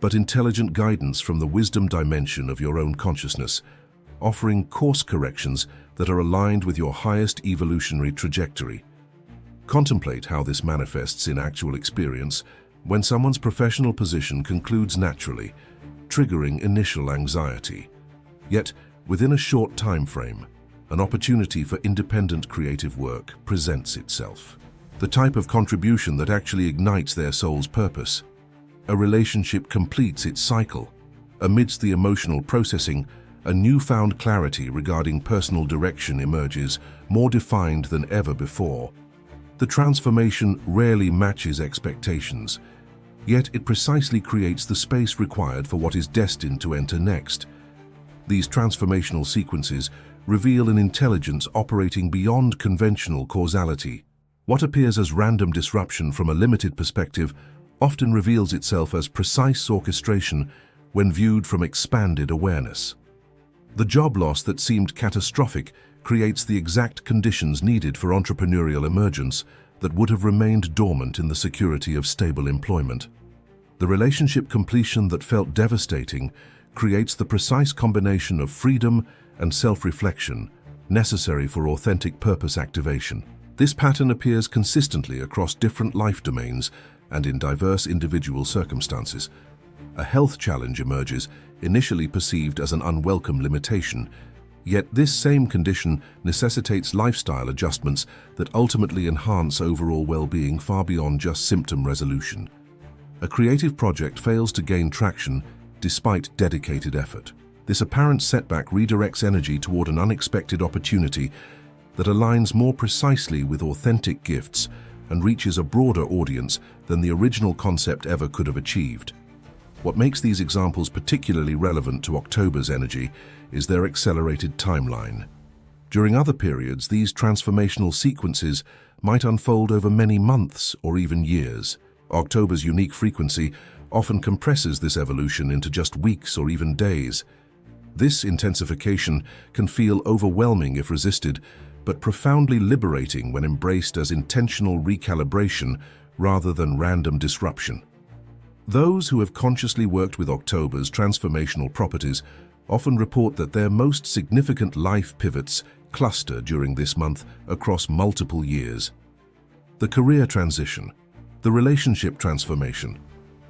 but intelligent guidance from the wisdom dimension of your own consciousness, offering course corrections that are aligned with your highest evolutionary trajectory. Contemplate how this manifests in actual experience when someone's professional position concludes naturally, triggering initial anxiety. Yet, within a short time frame, an opportunity for independent creative work presents itself. The type of contribution that actually ignites their soul's purpose. A relationship completes its cycle. Amidst the emotional processing, a newfound clarity regarding personal direction emerges, more defined than ever before. The transformation rarely matches expectations, yet it precisely creates the space required for what is destined to enter next. These transformational sequences reveal an intelligence operating beyond conventional causality. What appears as random disruption from a limited perspective often reveals itself as precise orchestration when viewed from expanded awareness. The job loss that seemed catastrophic creates the exact conditions needed for entrepreneurial emergence that would have remained dormant in the security of stable employment. The relationship completion that felt devastating creates the precise combination of freedom and self-reflection necessary for authentic purpose activation. This pattern appears consistently across different life domains and in diverse individual circumstances. A health challenge emerges, initially perceived as an unwelcome limitation, yet this same condition necessitates lifestyle adjustments that ultimately enhance overall well-being far beyond just symptom resolution. A creative project fails to gain traction despite dedicated effort. This apparent setback redirects energy toward an unexpected opportunity that aligns more precisely with authentic gifts and reaches a broader audience than the original concept ever could have achieved. What makes these examples particularly relevant to October's energy is their accelerated timeline. During other periods, these transformational sequences might unfold over many months or even years. October's unique frequency often compresses this evolution into just weeks or even days. This intensification can feel overwhelming if resisted, but profoundly liberating when embraced as intentional recalibration rather than random disruption. Those who have consciously worked with October's transformational properties often report that their most significant life pivots cluster during this month across multiple years. The career transition, the relationship transformation,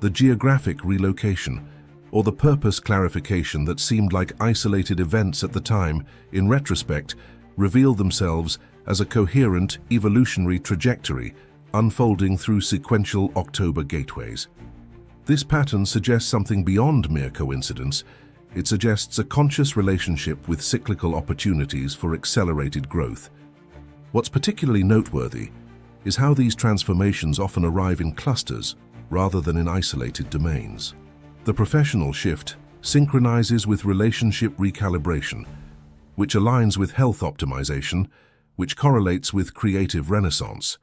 the geographic relocation, or the purpose clarification that seemed like isolated events at the time, in retrospect, reveal themselves as a coherent evolutionary trajectory unfolding through sequential October gateways. This pattern suggests something beyond mere coincidence. It suggests a conscious relationship with cyclical opportunities for accelerated growth. What's particularly noteworthy is how these transformations often arrive in clusters rather than in isolated domains. The professional shift synchronizes with relationship recalibration, which aligns with health optimization, which correlates with creative renaissance.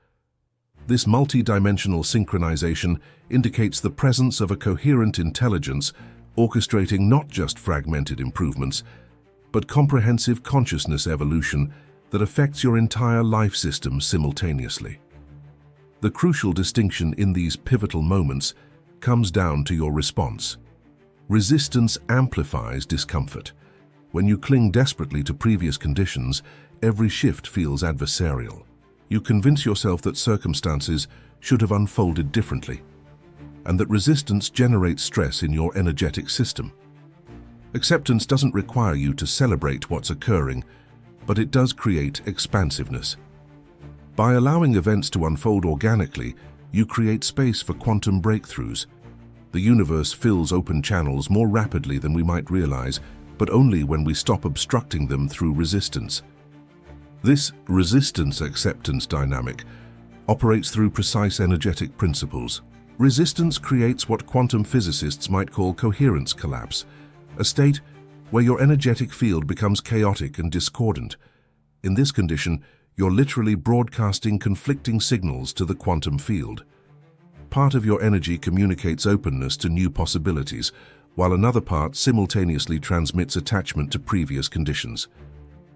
This multi-dimensional synchronization indicates the presence of a coherent intelligence orchestrating not just fragmented improvements, but comprehensive consciousness evolution that affects your entire life system simultaneously. The crucial distinction in these pivotal moments comes down to your response. Resistance amplifies discomfort. When you cling desperately to previous conditions, every shift feels adversarial. You convince yourself that circumstances should have unfolded differently, and that resistance generates stress in your energetic system. Acceptance doesn't require you to celebrate what's occurring, but it does create expansiveness. By allowing events to unfold organically, you create space for quantum breakthroughs. The universe fills open channels more rapidly than we might realize, but only when we stop obstructing them through resistance. This resistance-acceptance dynamic operates through precise energetic principles. Resistance creates what quantum physicists might call coherence collapse, a state where your energetic field becomes chaotic and discordant. In this condition, you're literally broadcasting conflicting signals to the quantum field. Part of your energy communicates openness to new possibilities, while another part simultaneously transmits attachment to previous conditions.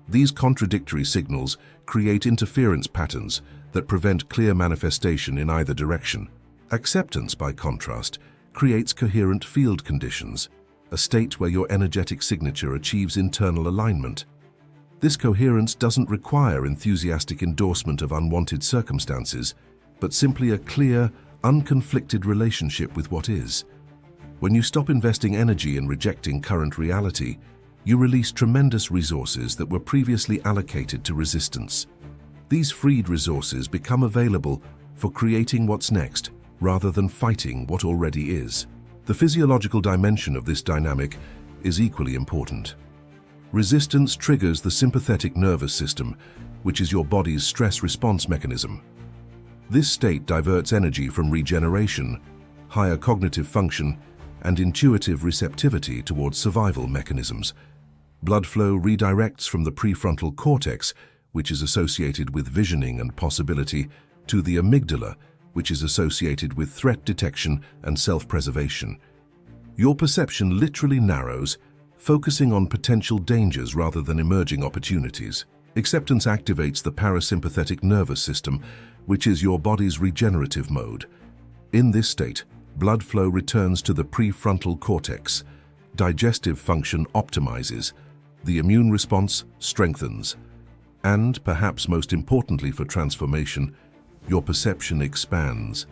These contradictory signals create interference patterns that prevent clear manifestation in either direction. Acceptance, by contrast, creates coherent field conditions, a state where your energetic signature achieves internal alignment. This coherence doesn't require enthusiastic endorsement of unwanted circumstances, but simply a clear, unconflicted relationship with what is. When you stop investing energy in rejecting current reality, you release tremendous resources that were previously allocated to resistance. These freed resources become available for creating what's next, rather than fighting what already is. The physiological dimension of this dynamic is equally important. Resistance triggers the sympathetic nervous system, which is your body's stress response mechanism. This state diverts energy from regeneration, higher cognitive function, and intuitive receptivity towards survival mechanisms. Blood flow redirects from the prefrontal cortex, which is associated with visioning and possibility, to the amygdala, which is associated with threat detection and self-preservation. Your perception literally narrows, focusing on potential dangers rather than emerging opportunities. Acceptance activates the parasympathetic nervous system, which is your body's regenerative mode. In this state, blood flow returns to the prefrontal cortex, digestive function optimizes, the immune response strengthens, and, perhaps most importantly for transformation, your perception expands.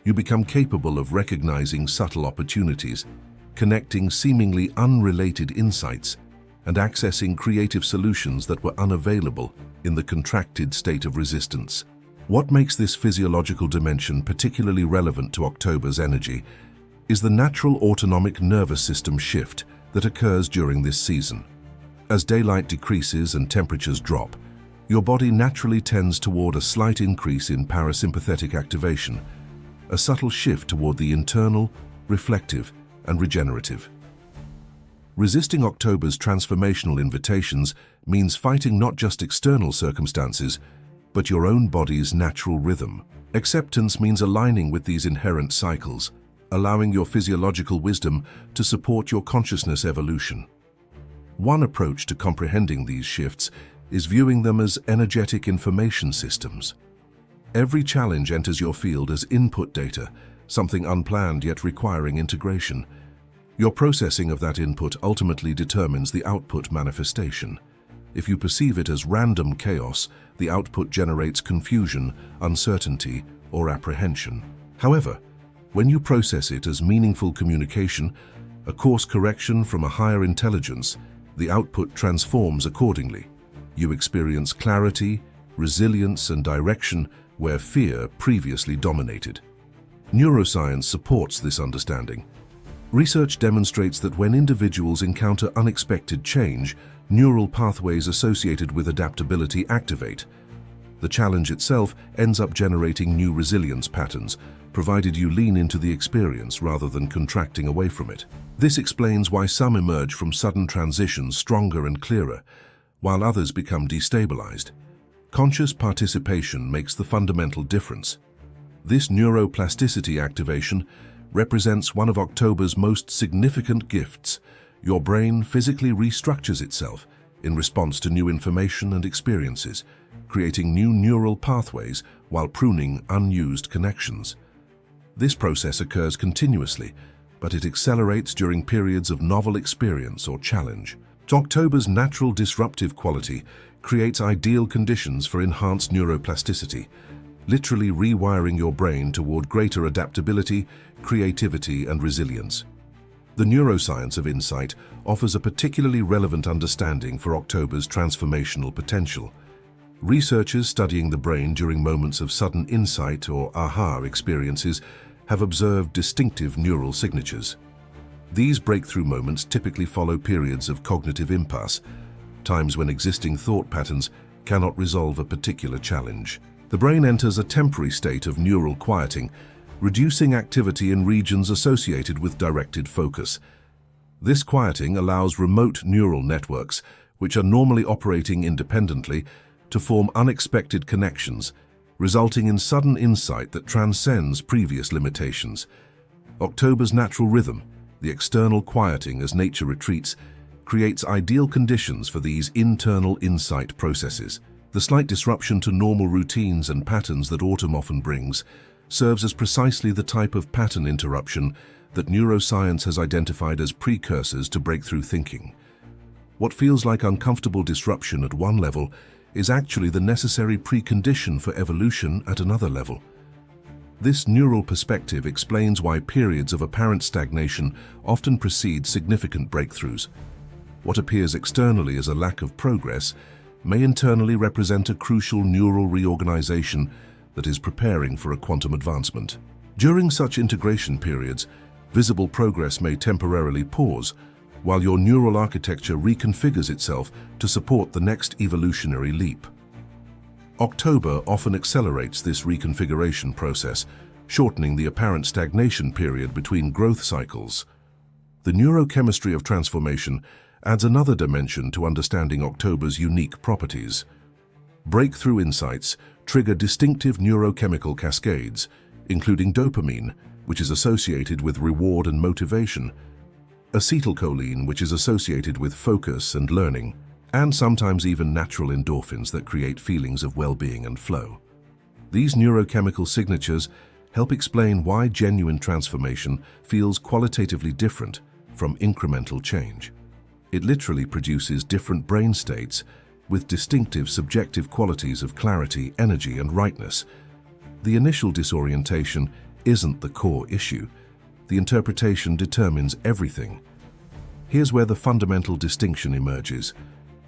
You become capable of recognizing subtle opportunities, connecting seemingly unrelated insights, and accessing creative solutions that were unavailable in the contracted state of resistance. What makes this physiological dimension particularly relevant to October's energy is the natural autonomic nervous system shift that occurs during this season. As daylight decreases and temperatures drop, your body naturally tends toward a slight increase in parasympathetic activation, a subtle shift toward the internal, reflective, and regenerative. Resisting October's transformational invitations means fighting not just external circumstances, but your own body's natural rhythm. Acceptance means aligning with these inherent cycles, allowing your physiological wisdom to support your consciousness evolution. One approach to comprehending these shifts is viewing them as energetic information systems. Every challenge enters your field as input data, something unplanned yet requiring integration. Your processing of that input ultimately determines the output manifestation. If you perceive it as random chaos, the output generates confusion, uncertainty, or apprehension. However, when you process it as meaningful communication, a course correction from a higher intelligence, the output transforms accordingly. You experience clarity, resilience, and direction where fear previously dominated. Neuroscience supports this understanding. Research demonstrates that when individuals encounter unexpected change, neural pathways associated with adaptability activate. The challenge itself ends up generating new resilience patterns, provided you lean into the experience rather than contracting away from it. This explains why some emerge from sudden transitions stronger and clearer, while others become destabilized. Conscious participation makes the fundamental difference. This neuroplasticity activation represents one of October's most significant gifts. Your brain physically restructures itself in response to new information and experiences, creating new neural pathways while pruning unused connections. This process occurs continuously, but it accelerates during periods of novel experience or challenge. October's natural disruptive quality creates ideal conditions for enhanced neuroplasticity, literally rewiring your brain toward greater adaptability, creativity, and resilience. The neuroscience of insight offers a particularly relevant understanding for October's transformational potential. Researchers studying the brain during moments of sudden insight or aha experiences have observed distinctive neural signatures. These breakthrough moments typically follow periods of cognitive impasse, times when existing thought patterns cannot resolve a particular challenge. The brain enters a temporary state of neural quieting, reducing activity in regions associated with directed focus. This quieting allows remote neural networks, which are normally operating independently, to form unexpected connections, resulting in sudden insight that transcends previous limitations. October's natural rhythm, the external quieting as nature retreats, creates ideal conditions for these internal insight processes. The slight disruption to normal routines and patterns that autumn often brings serves as precisely the type of pattern interruption that neuroscience has identified as precursors to breakthrough thinking. What feels like uncomfortable disruption at one level is actually the necessary precondition for evolution at another level. This neural perspective explains why periods of apparent stagnation often precede significant breakthroughs. What appears externally as a lack of progress may internally represent a crucial neural reorganization that is preparing for a quantum advancement. During such integration periods, visible progress may temporarily pause, while your neural architecture reconfigures itself to support the next evolutionary leap. October often accelerates this reconfiguration process, shortening the apparent stagnation period between growth cycles. The neurochemistry of transformation adds another dimension to understanding October's unique properties. Breakthrough insights trigger distinctive neurochemical cascades, including dopamine, which is associated with reward and motivation, acetylcholine, which is associated with focus and learning, and sometimes even natural endorphins that create feelings of well-being and flow. These neurochemical signatures help explain why genuine transformation feels qualitatively different from incremental change. It literally produces different brain states with distinctive subjective qualities of clarity, energy, and rightness. The initial disorientation isn't the core issue. The interpretation determines everything. Here's where the fundamental distinction emerges.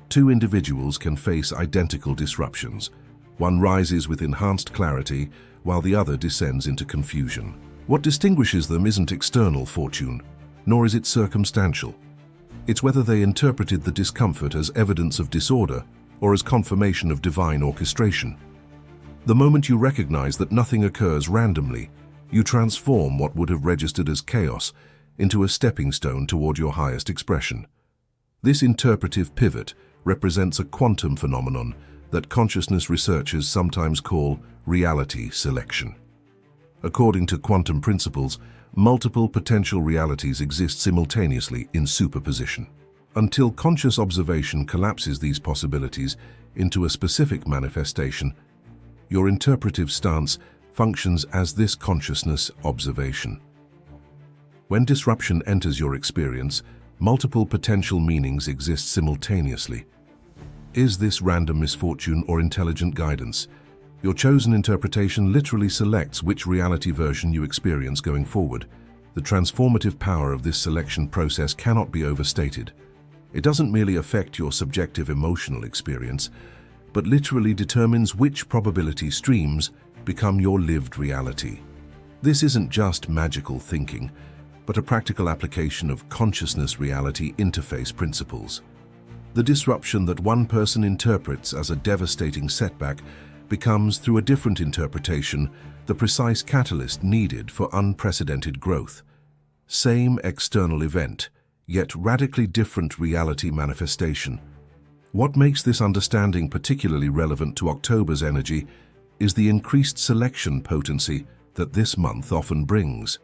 Two individuals can face identical disruptions. One rises with enhanced clarity, while the other descends into confusion. What distinguishes them isn't external fortune, nor is it circumstantial. It's whether they interpreted the discomfort as evidence of disorder or as confirmation of divine orchestration. The moment you recognize that nothing occurs randomly, you transform what would have registered as chaos into a stepping stone toward your highest expression. This interpretive pivot represents a quantum phenomenon that consciousness researchers sometimes call reality selection. According to quantum principles, multiple potential realities exist simultaneously in superposition. Until conscious observation collapses these possibilities into a specific manifestation, your interpretive stance functions as this consciousness observation. When disruption enters your experience, multiple potential meanings exist simultaneously. Is this random misfortune or intelligent guidance? Your chosen interpretation literally selects which reality version you experience going forward. The transformative power of this selection process cannot be overstated. It doesn't merely affect your subjective emotional experience, but literally determines which probability streams become your lived reality. This isn't just magical thinking, but a practical application of consciousness-reality interface principles. The disruption that one person interprets as a devastating setback becomes, through a different interpretation, the precise catalyst needed for unprecedented growth. Same external event, yet radically different reality manifestation. What makes this understanding particularly relevant to October's energy is the increased selection potency that this month often brings.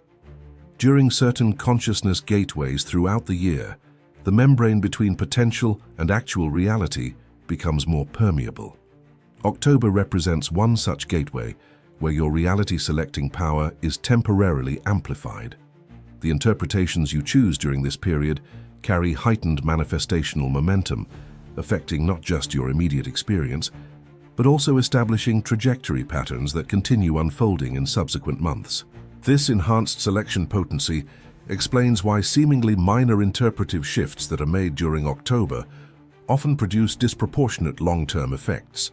During certain consciousness gateways throughout the year, the membrane between potential and actual reality becomes more permeable. October represents one such gateway where your reality-selecting power is temporarily amplified. The interpretations you choose during this period carry heightened manifestational momentum, affecting not just your immediate experience, but also establishing trajectory patterns that continue unfolding in subsequent months. This enhanced selection potency explains why seemingly minor interpretive shifts that are made during October often produce disproportionate long-term effects.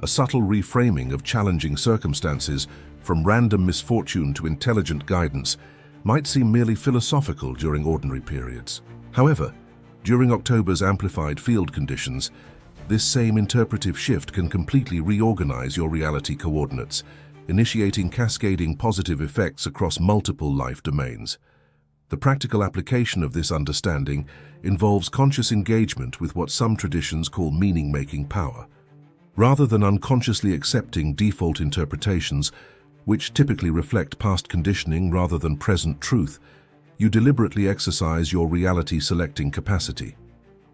A subtle reframing of challenging circumstances, from random misfortune to intelligent guidance, might seem merely philosophical during ordinary periods. However, during October's amplified field conditions, this same interpretive shift can completely reorganize your reality coordinates, initiating cascading positive effects across multiple life domains. The practical application of this understanding involves conscious engagement with what some traditions call meaning-making power. Rather than unconsciously accepting default interpretations, which typically reflect past conditioning rather than present truth, you deliberately exercise your reality-selecting capacity.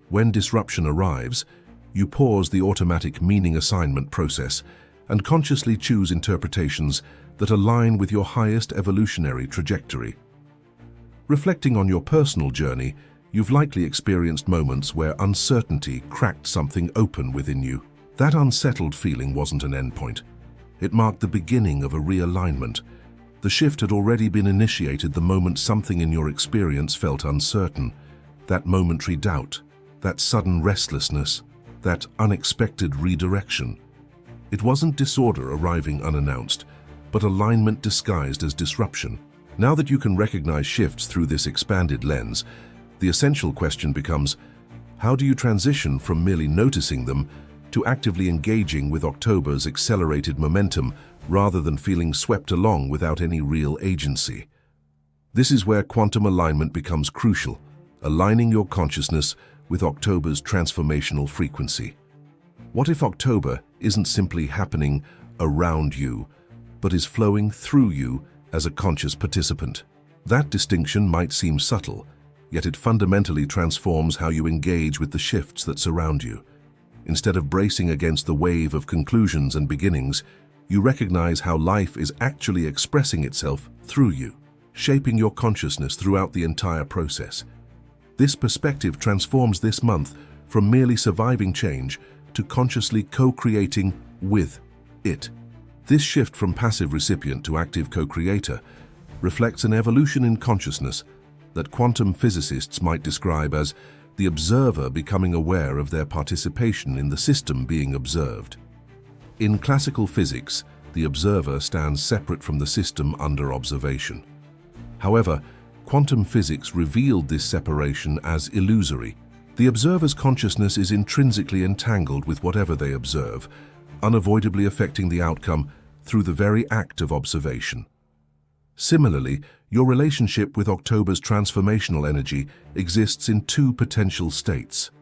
When disruption arrives, you pause the automatic meaning assignment process and consciously choose interpretations that align with your highest evolutionary trajectory. Reflecting on your personal journey, you've likely experienced moments where uncertainty cracked something open within you. That unsettled feeling wasn't an endpoint. It marked the beginning of a realignment. The shift had already been initiated the moment something in your experience felt uncertain. That momentary doubt, that sudden restlessness, that unexpected redirection. It wasn't disorder arriving unannounced, but alignment disguised as disruption. Now that you can recognize shifts through this expanded lens, the essential question becomes, how do you transition from merely noticing them to actively engaging with October's accelerated momentum rather than feeling swept along without any real agency? This is where quantum alignment becomes crucial, aligning your consciousness with October's transformational frequency. What if October isn't simply happening around you, but is flowing through you as a conscious participant? That distinction might seem subtle, yet it fundamentally transforms how you engage with the shifts that surround you. Instead of bracing against the wave of conclusions and beginnings, you recognize how life is actually expressing itself through you, shaping your consciousness throughout the entire process. This perspective transforms this month from merely surviving change to consciously co-creating with it. This shift from passive recipient to active co-creator reflects an evolution in consciousness that quantum physicists might describe as the observer becoming aware of their participation in the system being observed. In classical physics, the observer stands separate from the system under observation. However, quantum physics revealed this separation as illusory. The observer's consciousness is intrinsically entangled with whatever they observe, unavoidably affecting the outcome through the very act of observation. Similarly, your relationship with October's transformational energy exists in two potential states.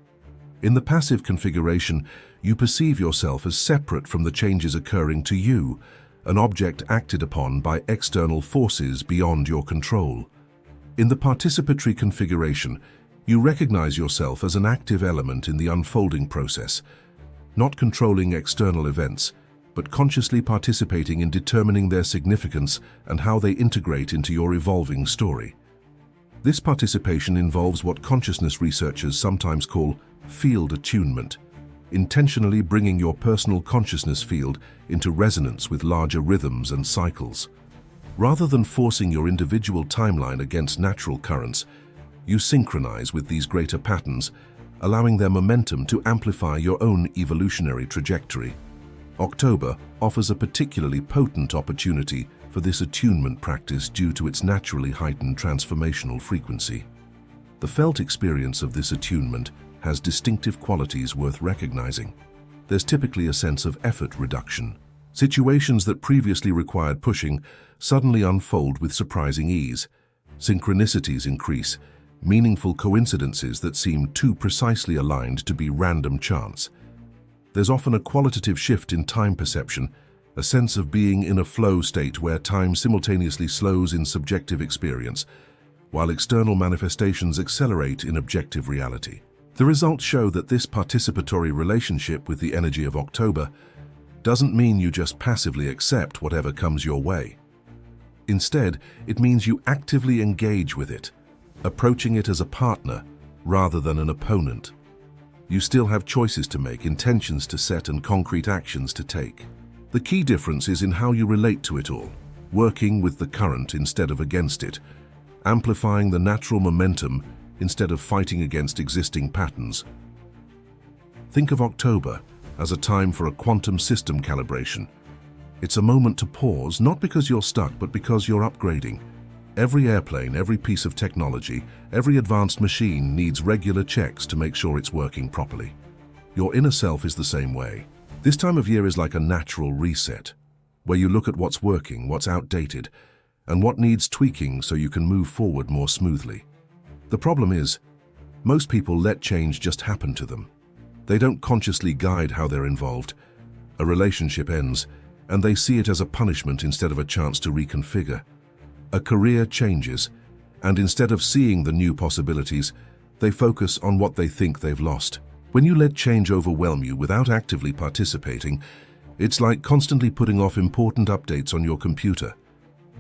In the passive configuration, you perceive yourself as separate from the changes occurring to you, an object acted upon by external forces beyond your control. In the participatory configuration, you recognize yourself as an active element in the unfolding process, not controlling external events, but consciously participating in determining their significance and how they integrate into your evolving story. This participation involves what consciousness researchers sometimes call field attunement, intentionally bringing your personal consciousness field into resonance with larger rhythms and cycles. Rather than forcing your individual timeline against natural currents, you synchronize with these greater patterns, allowing their momentum to amplify your own evolutionary trajectory. October offers a particularly potent opportunity for this attunement practice due to its naturally heightened transformational frequency. The felt experience of this attunement has distinctive qualities worth recognizing. There's typically a sense of effort reduction. Situations that previously required pushing suddenly unfold with surprising ease. Synchronicities increase, meaningful coincidences that seem too precisely aligned to be random chance. There's often a qualitative shift in time perception, a sense of being in a flow state where time simultaneously slows in subjective experience, while external manifestations accelerate in objective reality. The results show that this participatory relationship with the energy of October doesn't mean you just passively accept whatever comes your way. Instead, it means you actively engage with it, approaching it as a partner rather than an opponent. You still have choices to make, intentions to set, and concrete actions to take. The key difference is in how you relate to it all, working with the current instead of against it, amplifying the natural momentum instead of fighting against existing patterns. Think of October as a time for a quantum system calibration. It's a moment to pause, not because you're stuck, but because you're upgrading. Every airplane, every piece of technology, every advanced machine needs regular checks to make sure it's working properly. Your inner self is the same way. This time of year is like a natural reset, where you look at what's working, what's outdated, and what needs tweaking so you can move forward more smoothly. The problem is, most people let change just happen to them. They don't consciously guide how they're involved. A relationship ends, and they see it as a punishment instead of a chance to reconfigure. A career changes, and instead of seeing the new possibilities, they focus on what they think they've lost. When you let change overwhelm you without actively participating, it's like constantly putting off important updates on your computer.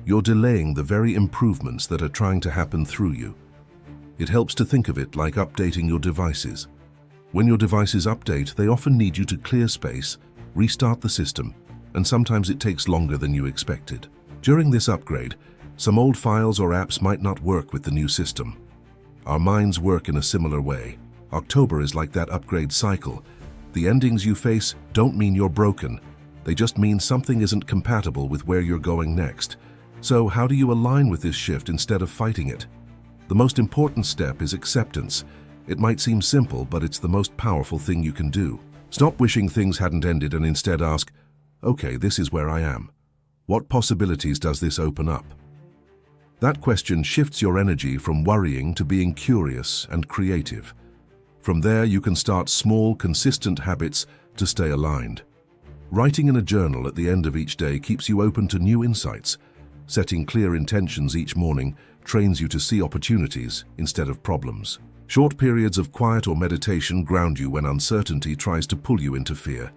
You're delaying the very improvements that are trying to happen through you. It helps to think of it like updating your devices. When your devices update, they often need you to clear space, restart the system, and sometimes it takes longer than you expected. During this upgrade, some old files or apps might not work with the new system. Our minds work in a similar way. October is like that upgrade cycle. The endings you face don't mean you're broken. They just mean something isn't compatible with where you're going next. So how do you align with this shift instead of fighting it? The most important step is acceptance. It might seem simple, but it's the most powerful thing you can do. Stop wishing things hadn't ended and instead ask, okay, this is where I am. What possibilities does this open up? That question shifts your energy from worrying to being curious and creative. From there, you can start small, consistent habits to stay aligned. Writing in a journal at the end of each day keeps you open to new insights. Setting clear intentions each morning trains you to see opportunities instead of problems. Short periods of quiet or meditation ground you when uncertainty tries to pull you into fear.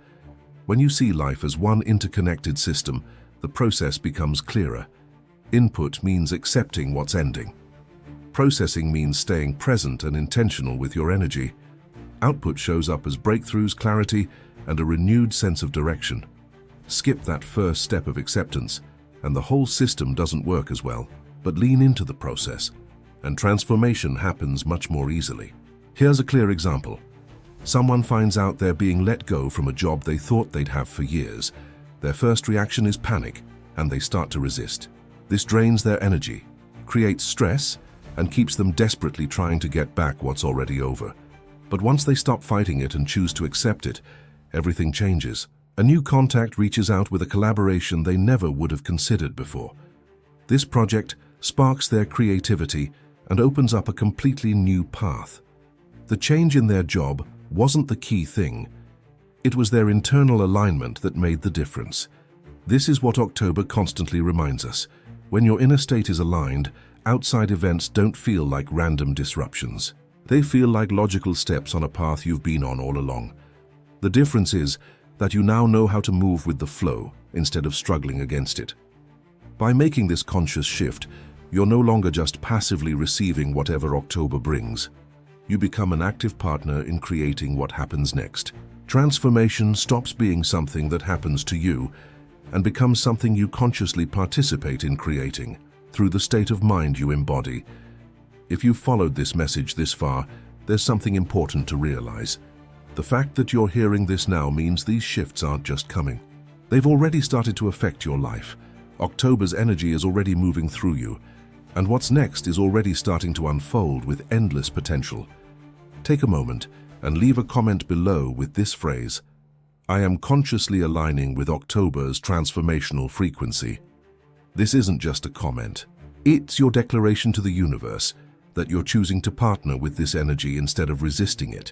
When you see life as one interconnected system, the process becomes clearer. Input means accepting what's ending. Processing means staying present and intentional with your energy. Output shows up as breakthroughs, clarity, and a renewed sense of direction. Skip that first step of acceptance, and the whole system doesn't work as well. But lean into the process, and transformation happens much more easily. Here's a clear example. Someone finds out they're being let go from a job they thought they'd have for years. Their first reaction is panic, and they start to resist. This drains their energy, creates stress, and keeps them desperately trying to get back what's already over. But once they stop fighting it and choose to accept it, everything changes. A new contact reaches out with a collaboration they never would have considered before. This project sparks their creativity and opens up a completely new path. The change in their job wasn't the key thing. It was their internal alignment that made the difference. This is what October constantly reminds us. When your inner state is aligned, outside events don't feel like random disruptions. They feel like logical steps on a path you've been on all along. The difference is that you now know how to move with the flow instead of struggling against it. By making this conscious shift, You're no longer just passively receiving whatever October brings. You become an active partner in creating what happens next. Transformation stops being something that happens to you and becomes something you consciously participate in creating through the state of mind you embody. If you've followed this message this far, there's something important to realize. The fact that you're hearing this now means these shifts aren't just coming. They've already started to affect your life. October's energy is already moving through you, and what's next is already starting to unfold with endless potential. Take a moment and leave a comment below with this phrase: I am consciously aligning with October's transformational frequency. This isn't just a comment. It's your declaration to the universe that you're choosing to partner with this energy instead of resisting it.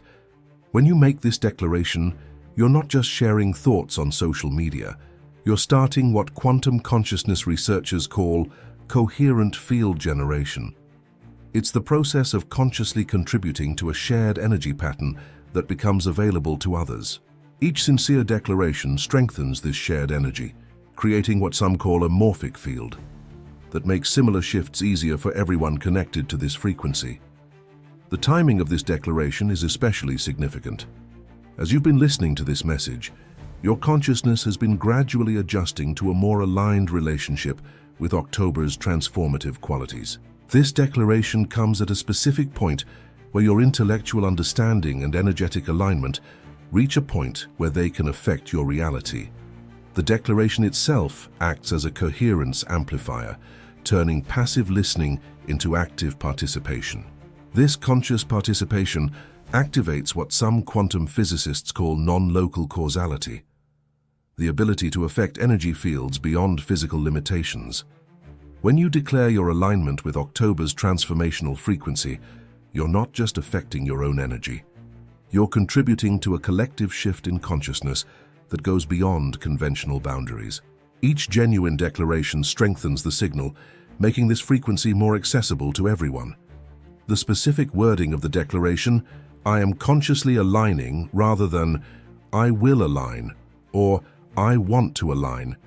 When you make this declaration, you're not just sharing thoughts on social media. You're starting what quantum consciousness researchers call coherent field generation. It's the process of consciously contributing to a shared energy pattern that becomes available to others. Each sincere declaration strengthens this shared energy, creating what some call a morphic field that makes similar shifts easier for everyone connected to this frequency. The timing of this declaration is especially significant. As you've been listening to this message, your consciousness has been gradually adjusting to a more aligned relationship with October's transformative qualities. This declaration comes at a specific point where your intellectual understanding and energetic alignment reach a point where they can affect your reality. The declaration itself acts as a coherence amplifier, turning passive listening into active participation. This conscious participation activates what some quantum physicists call non-local causality, the ability to affect energy fields beyond physical limitations. When you declare your alignment with October's transformational frequency, you're not just affecting your own energy. You're contributing to a collective shift in consciousness that goes beyond conventional boundaries. Each genuine declaration strengthens the signal, making this frequency more accessible to everyone. The specific wording of the declaration, I am consciously aligning, rather than I will align or I want to align,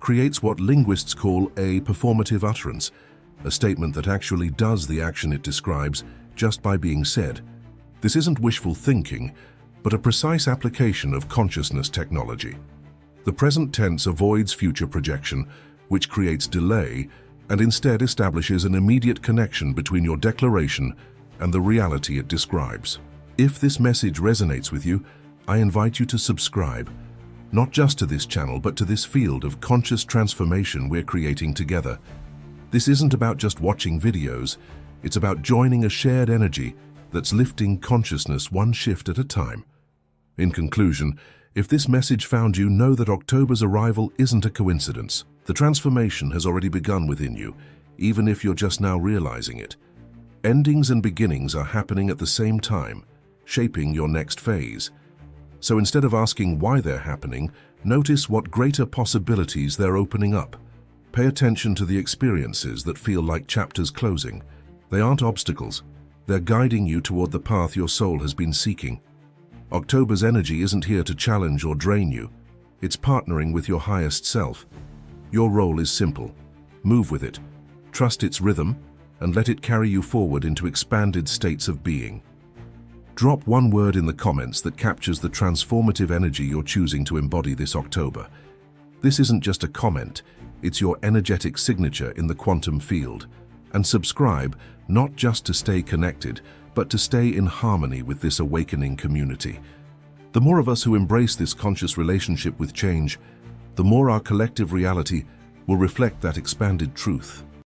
creates what linguists call a performative utterance, a statement that actually does the action it describes just by being said. This isn't wishful thinking, but a precise application of consciousness technology. The present tense avoids future projection, which creates delay, and instead establishes an immediate connection between your declaration and the reality it describes. If this message resonates with you, I invite you to subscribe, not just to this channel, but to this field of conscious transformation we're creating together. This isn't about just watching videos, it's about joining a shared energy that's lifting consciousness one shift at a time. In conclusion, if this message found you, know that October's arrival isn't a coincidence. The transformation has already begun within you, even if you're just now realizing it. Endings and beginnings are happening at the same time, shaping your next phase. So instead of asking why they're happening, notice what greater possibilities they're opening up. Pay attention to the experiences that feel like chapters closing. They aren't obstacles. They're guiding you toward the path your soul has been seeking. October's energy isn't here to challenge or drain you. It's partnering with your highest self. Your role is simple. Move with it, trust its rhythm, and let it carry you forward into expanded states of being. Drop one word in the comments that captures the transformative energy you're choosing to embody this October. This isn't just a comment, it's your energetic signature in the quantum field. And subscribe, not just to stay connected, but to stay in harmony with this awakening community. The more of us who embrace this conscious relationship with change, the more our collective reality will reflect that expanded truth.